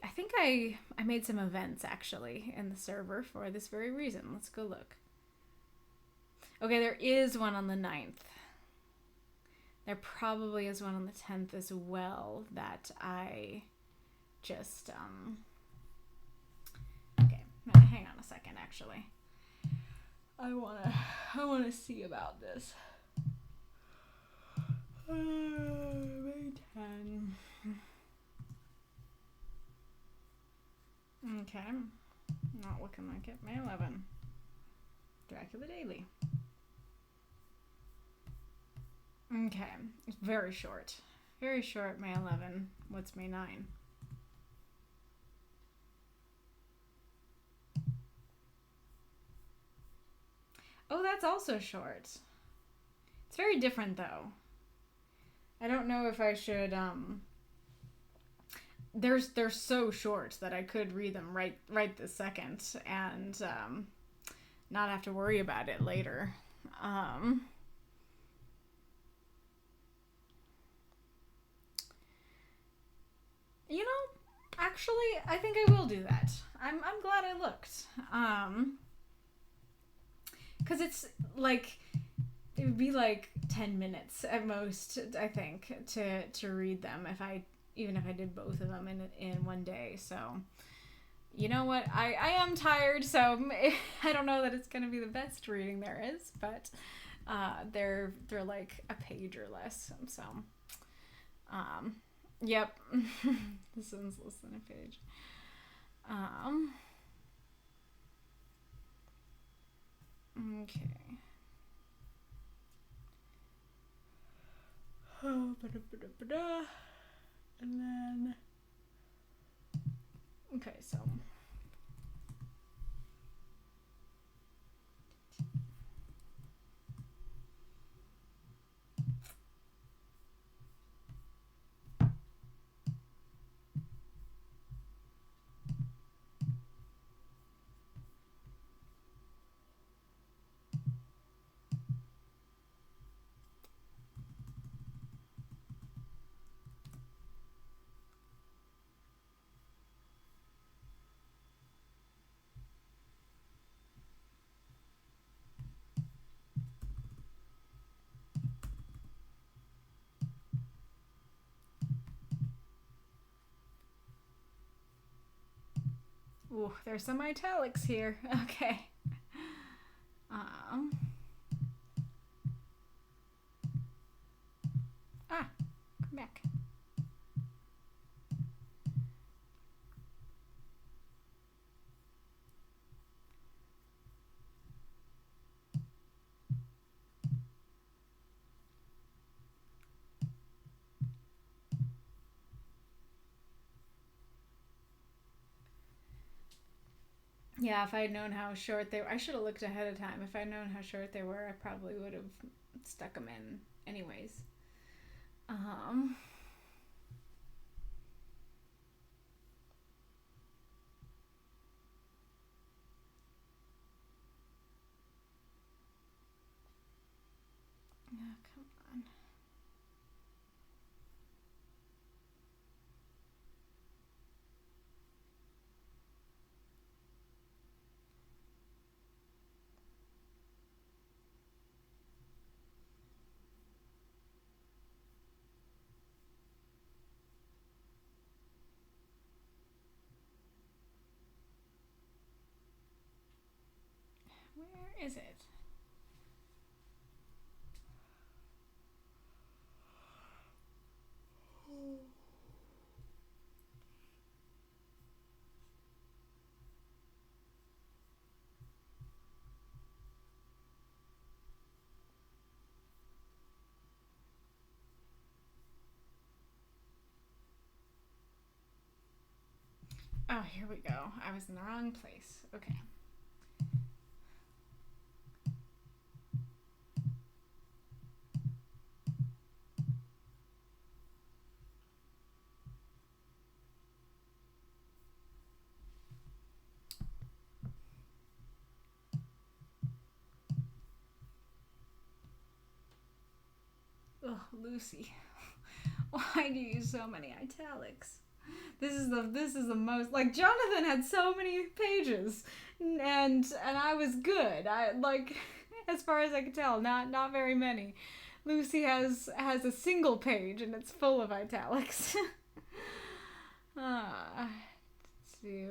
I think I made some events actually in the server for this very reason. Let's go look. Okay, there is one on the 9th. There probably is one on the 10th as well that I just okay, hang on a second actually. I wanna see about this. May 10. Okay. Not looking like it. May 11. Dracula Daily. Okay. It's very short. Very short, May 11. What's May 9? Oh, that's also short. It's very different though. I don't know if I should they're so short that I could read them right this second and not have to worry about it later. Actually, I think I will do that. I'm glad I looked. Cuz it's like it would be like 10 minutes at most, I think, to read them even if I did both of them in one day. So, you know what? I am tired, so I don't know that it's going to be the best reading there is, but they're like a page or less. So, yep. This one's less than a page. Okay. And then okay, so ooh, there's some italics here. Okay. Come back. Yeah, if I had known how short they were, I should have looked ahead of time. If I'd known how short they were, I probably would have stuck them in anyways. Yeah, come on. Where is it? Oh, here we go. I was in the wrong place. Okay. Lucy, why do you use so many italics? This is the most, like, Jonathan had so many pages, and I was good. I, like, as far as I could tell, not very many. Lucy has a single page and it's full of italics. Let's see.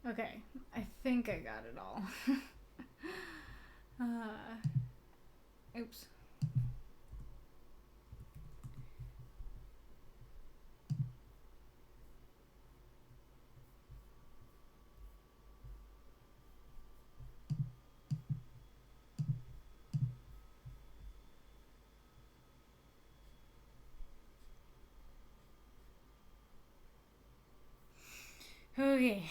Okay, I think I got it all. Oops. Okay.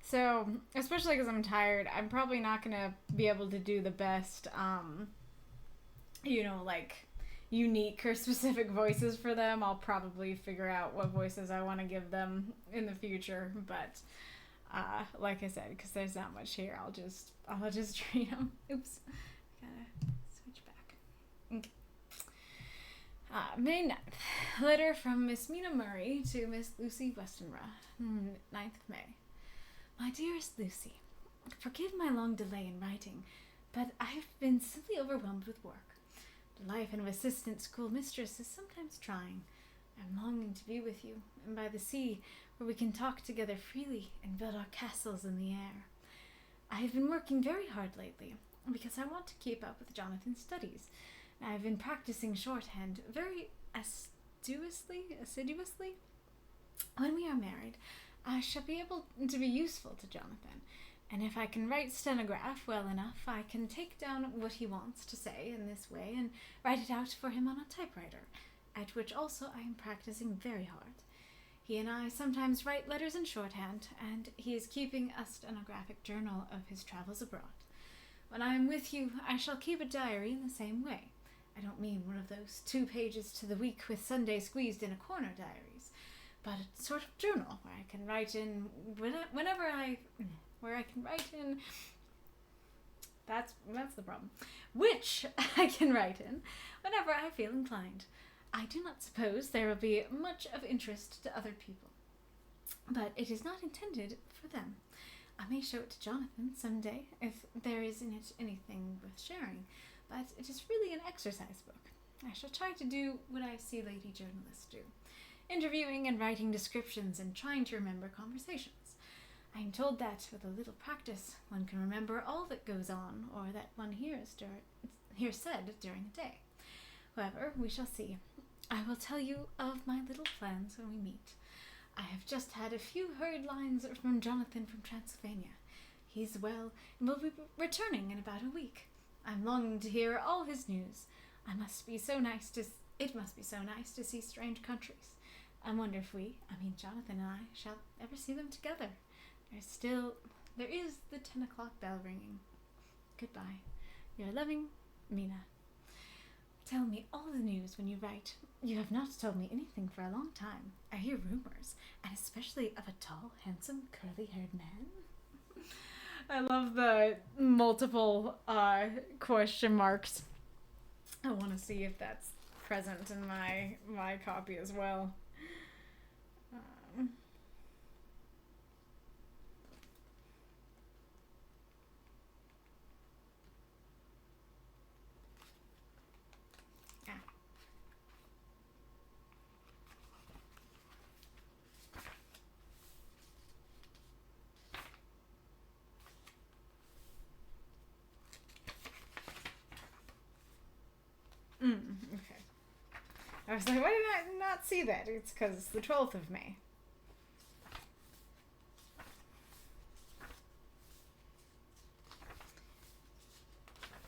So, especially because I'm tired, I'm probably not gonna be able to do the best, like, unique or specific voices for them. I'll probably figure out what voices I want to give them in the future, but like I said, because there's not much here, I'll just treat them. Oops, gotta switch back. Okay. May 9th. Letter from Miss Mina Murray to Miss Lucy Westenra. 9th of May. My dearest Lucy, forgive my long delay in writing, but I've been simply overwhelmed with work. The life of an assistant school mistress is sometimes trying. I'm longing to be with you, and by the sea, where we can talk together freely and build our castles in the air. I have been working very hard lately, because I want to keep up with Jonathan's studies. I have been practicing shorthand very assiduously. When we are married, I shall be able to be useful to Jonathan, and if I can write stenograph well enough, I can take down what he wants to say in this way and write it out for him on a typewriter, at which also I am practicing very hard. He and I sometimes write letters in shorthand, and he is keeping a stenographic journal of his travels abroad. When I am with you, I shall keep a diary in the same way. I don't mean one of those 2 pages to the week with Sunday squeezed in a corner diaries, but a sort of journal where I can write in that's the problem. Which I can write in whenever I feel inclined. I do not suppose there will be much of interest to other people, but it is not intended for them. I may show it to Jonathan some day if there is in it anything worth sharing, but it is really an exercise book. I shall try to do what I see lady journalists do, interviewing and writing descriptions and trying to remember conversations. I am told that with a little practice one can remember all that goes on or that one hears said during a day. However, we shall see. I will tell you of my little plans when we meet. I have just had a few hurried lines from Jonathan from Transylvania. He's well and will be returning in about a week. I'm longing to hear all his news. It must be so nice to see strange countries. I wonder if Jonathan and I shall ever see them together. There is the 10 o'clock bell ringing. Goodbye. Your loving, Mina. Tell me all the news when you write. You have not told me anything for a long time. I hear rumors, and especially of a tall, handsome, curly-haired man. I love the multiple question marks. I want to see if that's present in my copy as well. Okay. I was like, why did I not see that? It's because it's the 12th of May.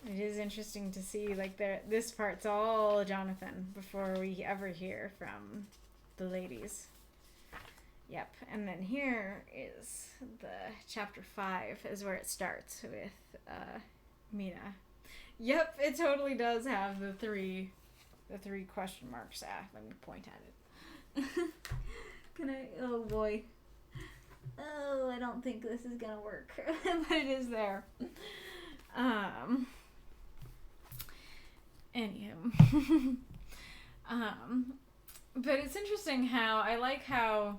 It is interesting to see, like, this part's all Jonathan before we ever hear from the ladies. Yep, and then here is the chapter 5 is where it starts with Mina. Yep, it totally does have the three question marks. Let me point at it. Can I? Oh boy. Oh, I don't think this is gonna work, but it is there. Anywho. But it's interesting how I like how,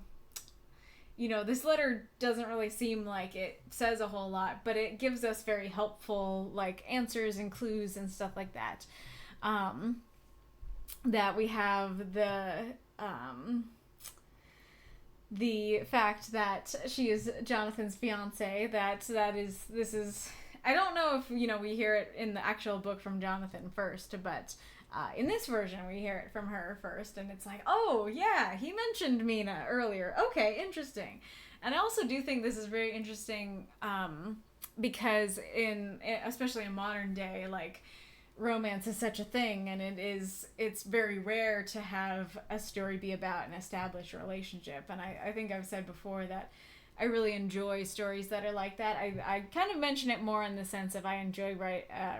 you know, this letter doesn't really seem like it says a whole lot, but it gives us very helpful, like, answers and clues and stuff like that. That we have the fact that she is Jonathan's fiance, this is, I don't know if, you know, we hear it in the actual book from Jonathan first, but in this version we hear it from her first, and it's like, oh yeah, he mentioned Mina earlier. Okay, interesting. And I also do think this is very interesting because especially in modern day, like, romance is such a thing, and it's very rare to have a story be about an established relationship. And I think I've said before that I really enjoy stories that are like that. I kind of mention it more in the sense of I enjoy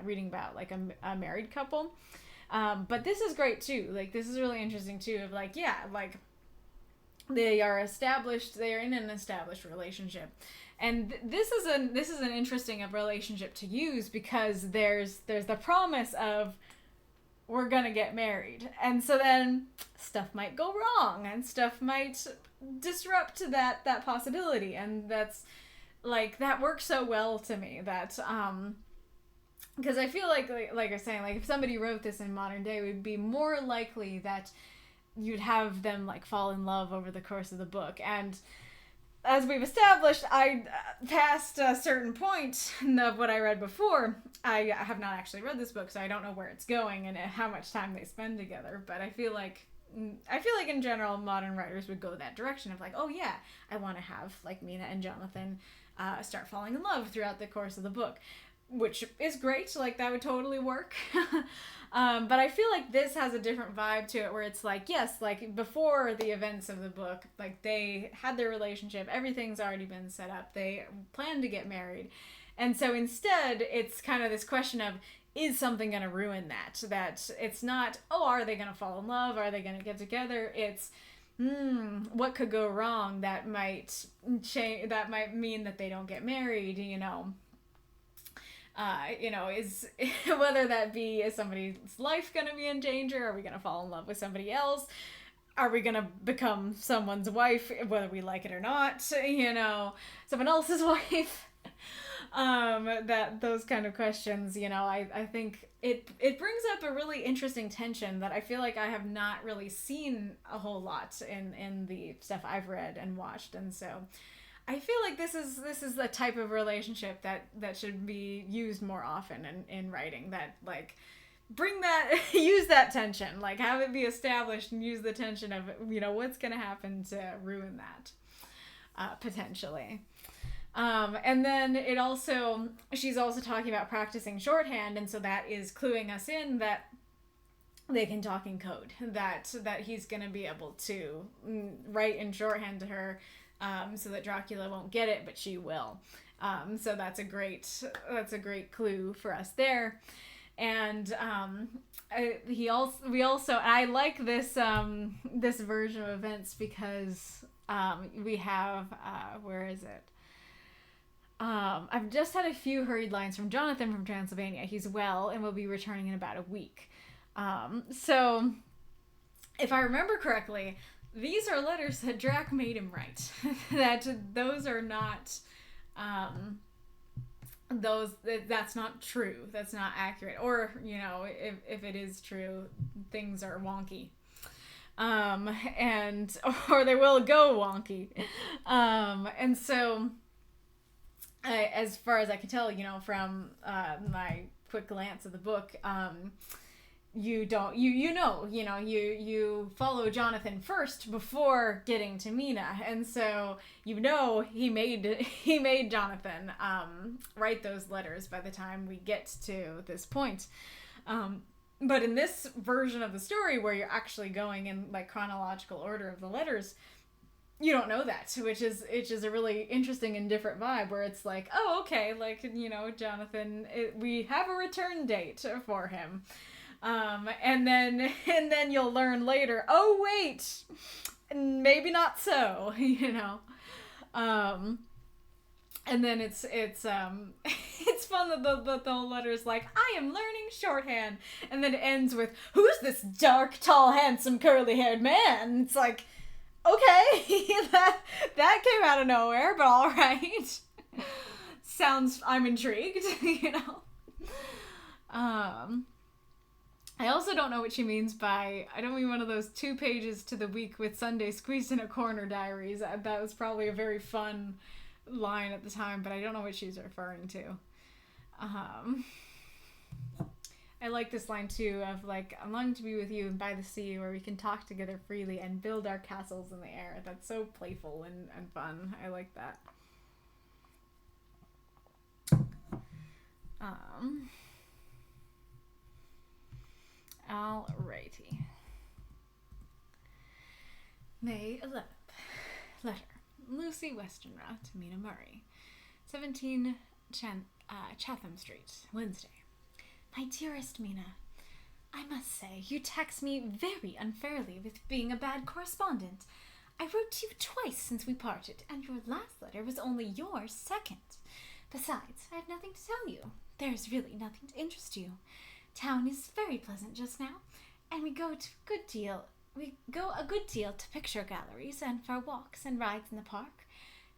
reading about, like, a married couple. But this is great too. Like, this is really interesting too, of, like, yeah, like, they are in an established relationship. And this is an interesting relationship to use because there's the promise of we're gonna get married, and so then stuff might go wrong and stuff might disrupt that possibility, and that's, like, that works so well to me that because I feel like I was saying, like, if somebody wrote this in modern day, it would be more likely that you'd have them, like, fall in love over the course of the book. And as we've established, I past a certain point of what I read before, I have not actually read this book, so I don't know where it's going and how much time they spend together. But I feel like in general, modern writers would go that direction of, like, oh yeah, I want to have, like, Mina and Jonathan start falling in love throughout the course of the book, which is great. Like, that would totally work. But I feel like this has a different vibe to it, where it's like, yes, like, before the events of the book, like, they had their relationship, everything's already been set up, they plan to get married. And so instead, it's kind of this question of, is something going to ruin that? That it's not, oh, are they going to fall in love? Are they going to get together? It's, what could go wrong that might change, that might mean that they don't get married, you know? Is whether that be, is somebody's life going to be in danger? Are we going to fall in love with somebody else? Are we going to become someone's wife, whether we like it or not? You know, someone else's wife? Those kind of questions, you know, I think it brings up a really interesting tension that I feel like I have not really seen a whole lot in the stuff I've read and watched. And so I feel like this is the type of relationship that should be used more often in writing, that, like, bring that, use that tension, like, have it be established and use the tension of, you know, what's going to happen to ruin that, potentially. And then she's also talking about practicing shorthand, and so that is cluing us in that they can talk in code, that he's going to be able to write in shorthand to her, so that Dracula won't get it, but she will. So that's a great clue for us there. And I like this this version of events because we have where is it? I've just had a few hurried lines from Jonathan from Transylvania. He's well and will be returning in about a week. So, if I remember correctly, these are letters that Drac made him write. That those are not, that's not true. That's not accurate. Or, you know, if it is true, things are wonky. And, or they will go wonky. And so, as far as I can tell, you know, from my quick glance of the book, you follow Jonathan first before getting to Mina, and so you know he made Jonathan write those letters by the time we get to this point. But in this version of the story, where you're actually going in like chronological order of the letters, you don't know that, which is a really interesting and different vibe, where it's like, oh, okay, like, you know, Jonathan, we have a return date for him. And then you'll learn later, oh, wait, maybe not so, you know. And then it's fun that the whole letter's like, I am learning shorthand. And then it ends with, who's this dark, tall, handsome, curly-haired man? It's like, okay, that came out of nowhere, but all right. I'm intrigued, you know. I also don't know what she means by, I don't mean one of those 2 pages to the week with Sunday squeezed in a corner diaries. That was probably a very fun line at the time, but I don't know what she's referring to. I like this line too of like, I'm longing to be with you and by the sea where we can talk together freely and build our castles in the air. That's so playful and fun. I like that. Alrighty. May 11th. Letter. Lucy Westenra to Mina Murray. 17 Chatham Street, Wednesday. My dearest Mina, I must say, you tax me very unfairly with being a bad correspondent. I wrote to you twice since we parted, and your last letter was only your second. Besides, I have nothing to tell you. There is really nothing to interest you. Town is very pleasant just now, and we go a good deal to picture galleries and for walks and rides in the park.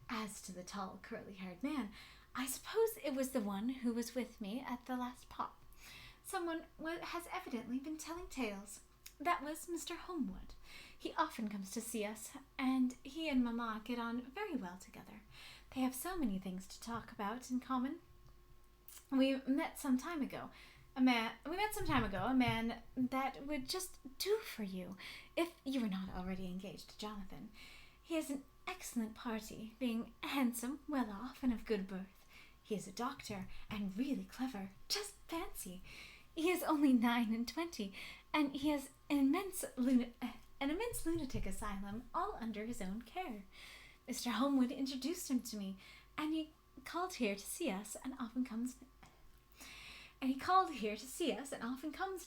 As to the tall, curly-haired man, I suppose it was the one who was with me at the last pop. Someone has evidently been telling tales. That was Mr. Homewood. He often comes to see us, and he and Mamma get on very well together. They have so many things to talk about in common. We met some time ago. A man that would just do for you, if you were not already engaged to Jonathan. He is an excellent party, being handsome, well off, and of good birth. He is a doctor, and really clever. Just fancy. He is only 29, and he has an immense lunatic asylum all under his own care. Mr. Homewood introduced him to me, and he called here to see us, and often comes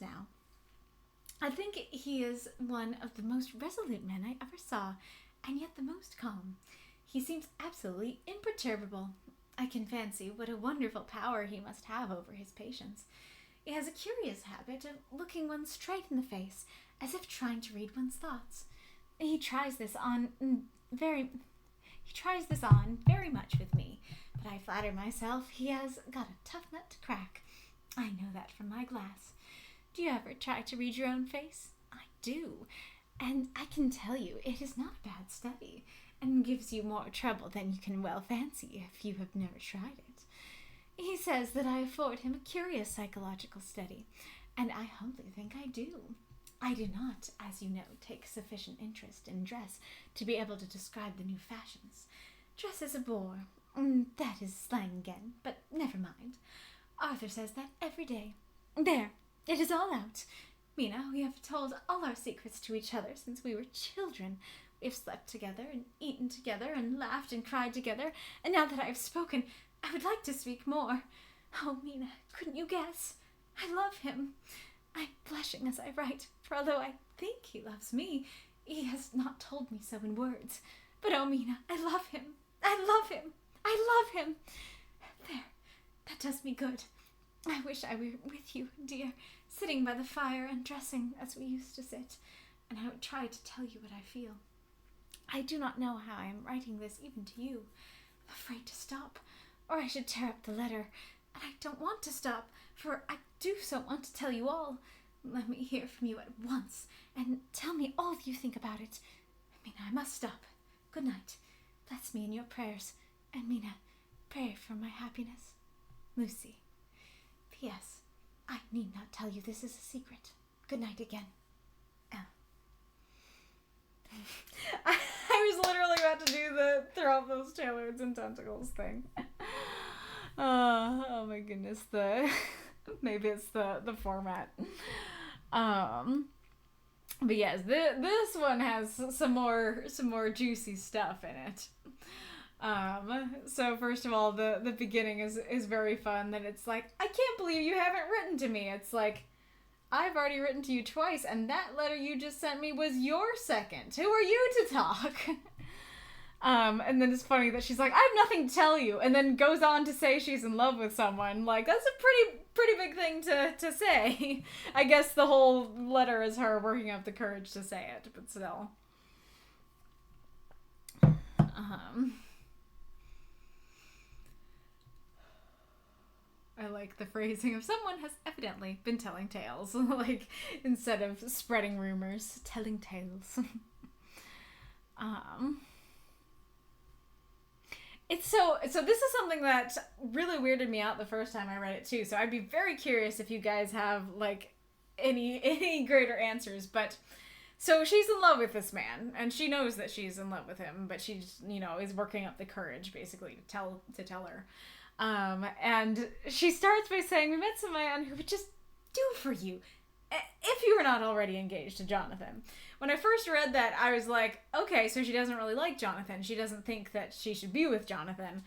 now. I think he is one of the most resolute men I ever saw, and yet the most calm. He seems absolutely imperturbable. I can fancy what a wonderful power he must have over his patients. He has a curious habit of looking one straight in the face, as if trying to read one's thoughts. He tries this on very much with me, but I flatter myself he has got a tough nut to crack. I know that from my glass. Do you ever try to read your own face? I do, and I can tell you it is not a bad study, and gives you more trouble than you can well fancy if you have never tried it. He says that I afford him a curious psychological study, and I humbly think I do. I do not, as you know, take sufficient interest in dress to be able to describe the new fashions. Dress is a bore. That is slang again, but never mind. Arthur says that every day. There, it is all out. Mina, we have told all our secrets to each other since we were children. We have slept together and eaten together and laughed and cried together, and now that I have spoken, I would like to speak more. Oh, Mina, couldn't you guess? I love him. I'm blushing as I write, for although I think he loves me, he has not told me so in words. But oh, Mina, I love him. I love him. I love him. That does me good. I wish I were with you, dear, sitting by the fire and dressing as we used to sit, and I would try to tell you what I feel. I do not know how I am writing this even to you. I'm afraid to stop, or I should tear up the letter, and I don't want to stop, for I do so want to tell you all. Let me hear from you at once, and tell me all you think about it. Mina, I must stop. Good night. Bless me in your prayers, and Mina, pray for my happiness. Lucy. P.S. I need not tell you this is a secret. Good night again. L. I was literally about to do the throw up those tailords and tentacles thing. Oh my goodness, maybe it's the format. But yes, this one has some more juicy stuff in it. So first of all, the beginning is very fun. Then it's like, I can't believe you haven't written to me. It's like, I've already written to you twice, and that letter you just sent me was your second. Who are you to talk? And then it's funny that she's like, I have nothing to tell you, and then goes on to say she's in love with someone. Like, that's a pretty big thing to say. I guess the whole letter is her working up the courage to say it, but still. I like the phrasing of someone has evidently been telling tales. Like, instead of spreading rumors, telling tales. It's so this is something that really weirded me out the first time I read it too. So I'd be very curious if you guys have like any greater answers. But so she's in love with this man, and she knows that she's in love with him, but she's, is working up the courage basically to tell her. And she starts by saying, we met some man who would just do for you if you were not already engaged to Jonathan. When I first read that, I was like, okay, so she doesn't really like Jonathan. She doesn't think that she should be with Jonathan.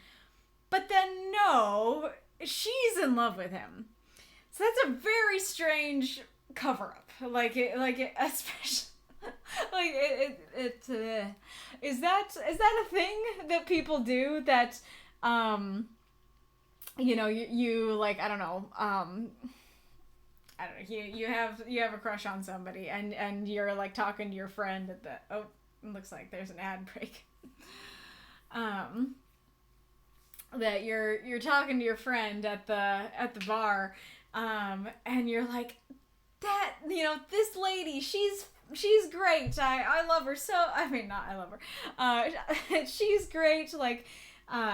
But then, no, she's in love with him. So that's a very strange cover-up. Especially... Is that a thing that people do that, you like, I don't know, you have a crush on somebody, and you're like talking to your friend at the, it looks like there's an ad break. That you're talking to your friend at the bar, and you're like, that, this lady, she's great. I love her so, I mean, not I love her. She's great. Like,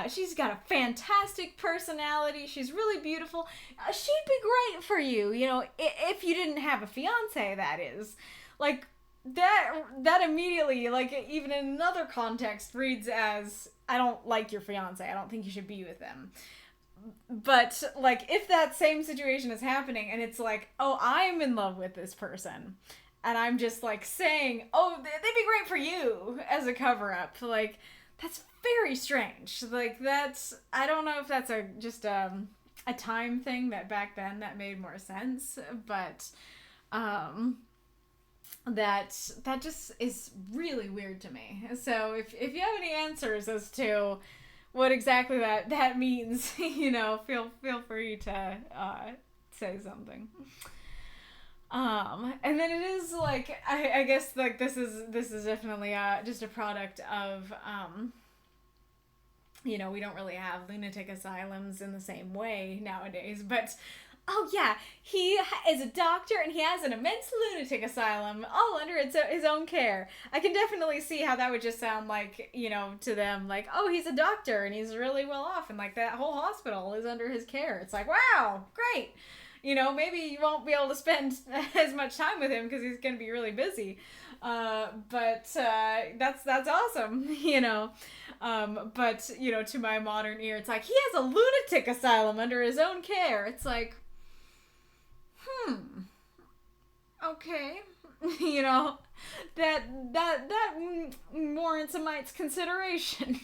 she's got a fantastic personality. She's really beautiful. She'd be great for you, if you didn't have a fiance, that is. Like, that immediately, like, even in another context, reads as, I don't like your fiance. I don't think you should be with them. But, like, if that same situation is happening, and it's like, oh, I'm in love with this person, and I'm just, like, saying, oh, they'd be great for you, as a cover-up, like, that's very strange. Like, I don't know if that's just a time thing that back then that made more sense, but, that just is really weird to me. So if you have any answers as to what exactly that means, feel free to say something. And then it is like, I guess like this is definitely just a product of we don't really have lunatic asylums in the same way nowadays, but oh yeah, he is a doctor and he has an immense lunatic asylum all under his own care. I can definitely see how that would just sound like, to them, like, oh, he's a doctor and he's really well off and like that whole hospital is under his care. It's like, wow, great. Maybe you won't be able to spend as much time with him because he's going to be really busy. But that's awesome, but, to my modern ear, it's like, he has a lunatic asylum under his own care. It's like, okay, that warrants a mite's consideration.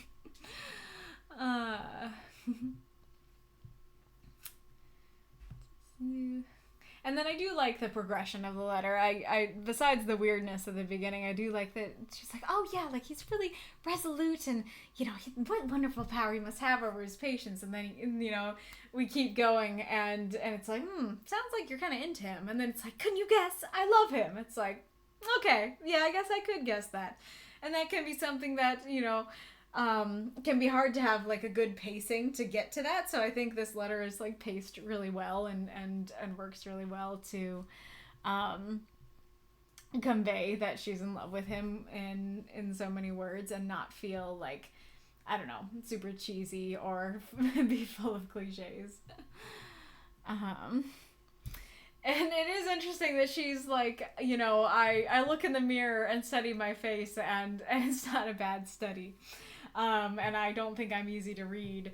And then I do like the progression of the letter. I besides the weirdness of the beginning, I do like that she's like, oh yeah, like he's really resolute and, you know, what wonderful power he must have over his patients. And then, you know, we keep going and it's like, sounds like you're kind of into him. And then it's like, couldn't you guess? I love him. It's like, okay, yeah, I guess I could guess that. And that can be something that, you know, can be hard to have like a good pacing to get to that. So I think this letter is like paced really well and works really well to convey that she's in love with him in so many words and not feel like, I don't know, super cheesy or be full of cliches. And it is interesting that she's like, you know, I look in the mirror and study my face and it's not a bad study. And I don't think I'm easy to read.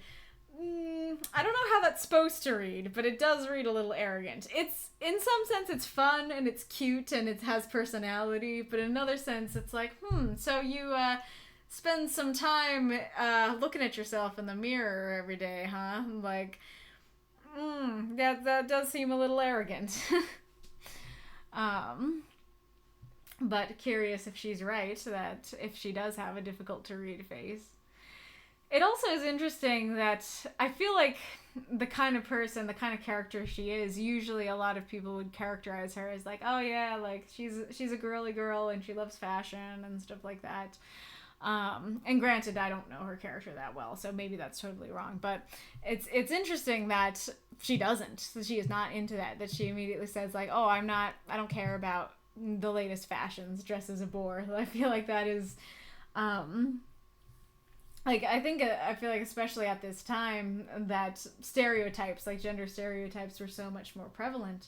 I don't know how that's supposed to read, but it does read a little arrogant. It's, in some sense, it's fun and it's cute and it has personality, but in another sense, it's like, so you, spend some time, looking at yourself in the mirror every day, huh? Like, that does seem a little arrogant. But curious if she's right, that if she does have a difficult to read face. It also is interesting that I feel like the kind of person, the kind of character she is, usually a lot of people would characterize her as like, oh yeah, like she's a girly girl and she loves fashion and stuff like that. And granted, I don't know her character that well, so maybe that's totally wrong, but it's interesting that she doesn't. So she is not into that she immediately says like, oh, I don't care about the latest fashions, dress as a bore. I feel like that is, like, I feel like especially at this time that stereotypes, like gender stereotypes, were so much more prevalent.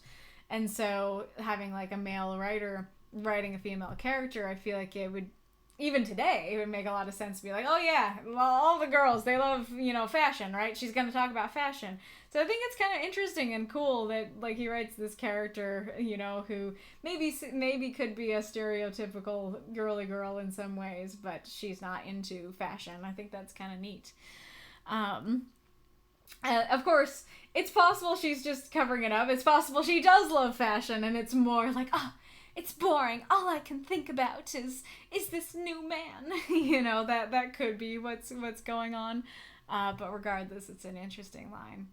And so having like a male writer writing a female character, I feel like it would, even today, it would make a lot of sense to be like, oh yeah, well, all the girls, they love, you know, fashion, right? She's going to talk about fashion. So I think it's kind of interesting and cool that, like, he writes this character, you know, who maybe could be a stereotypical girly girl in some ways, but she's not into fashion. I think that's kind of neat. Of course, it's possible she's just covering it up. It's possible she does love fashion, and it's more like, oh, it's boring. All I can think about is this new man. You know, that could be what's going on. But regardless, it's an interesting line.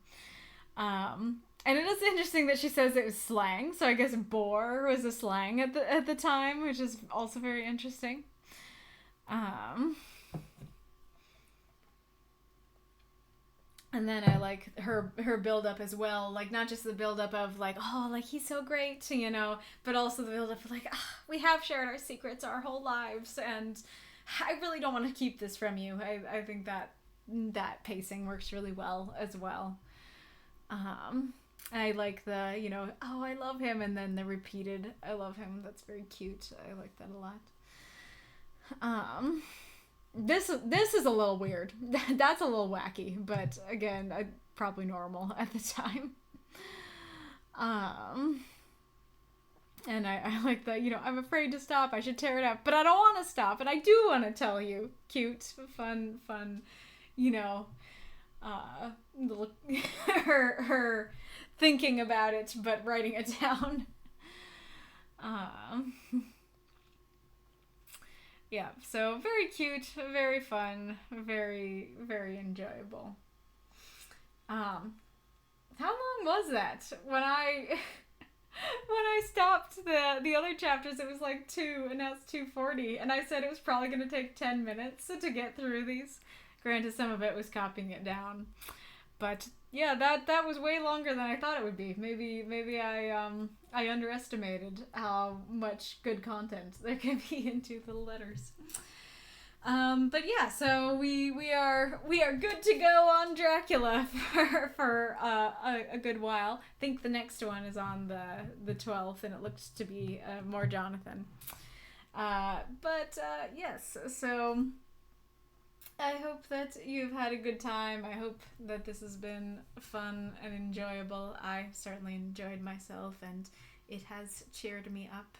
And it is interesting that she says it was slang. So I guess bore was a slang at the time, which is also very interesting. And then I like her build up as well, like not just the build up of like, oh, like he's so great, you know, but also the build up of like, we have shared our secrets our whole lives, and I really don't want to keep this from you. I think that pacing works really well as well. I like the, you know, oh, I love him, and then the repeated I love him. That's very cute. I like that a lot. This is a little weird. That's a little wacky, but again, probably normal at the time. And I like that, you know, I'm afraid to stop. I should tear it up, but I don't want to stop, and I do want to tell you. Cute, fun, you know, her thinking about it, but writing it down. Yeah, so very cute, very fun, very, very enjoyable. How long was that? When I stopped the other chapters, it was like 2, and now it's 2:40, and I said it was probably going to take 10 minutes to get through these. Granted, some of it was copying it down. But yeah, that was way longer than I thought it would be. Maybe I underestimated how much good content there can be in Two Little Letters. But yeah, so we are good to go on Dracula for a good while. I think the next one is on the 12th, and it looks to be more Jonathan. But yes, so I hope that you've had a good time. I hope that this has been fun and enjoyable. I certainly enjoyed myself, and it has cheered me up.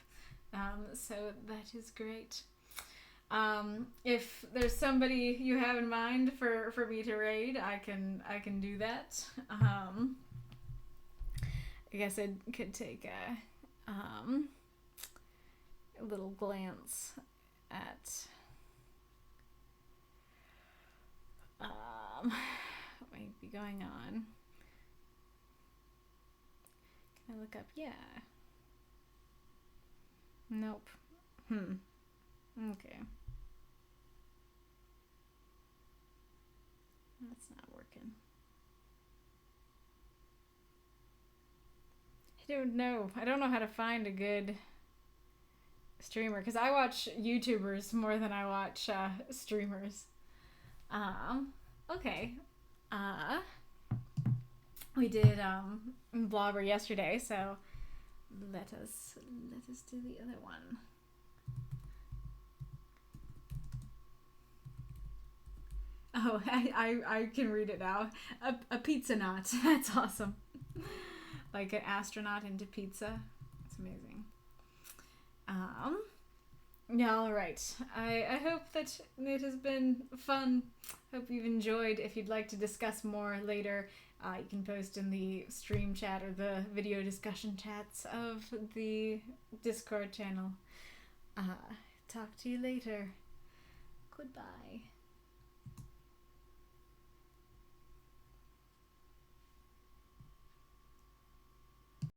So that is great. If there's somebody you have in mind for me to raid, I can do that. I guess I could take a little glance at what might be going on. Can I look up? Yeah. Nope. Okay. That's not working. I don't know. I don't know how to find a good streamer because I watch YouTubers more than I watch streamers. Okay. We did Blobber yesterday, so let us do the other one. Oh, I can read it now. A pizza naut. That's awesome. Like an astronaut into pizza. It's amazing. Yeah, all right. I hope that it has been fun. Hope you've enjoyed. If you'd like to discuss more later, you can post in the stream chat or the video discussion chats of the Discord channel. Talk to you later. Goodbye.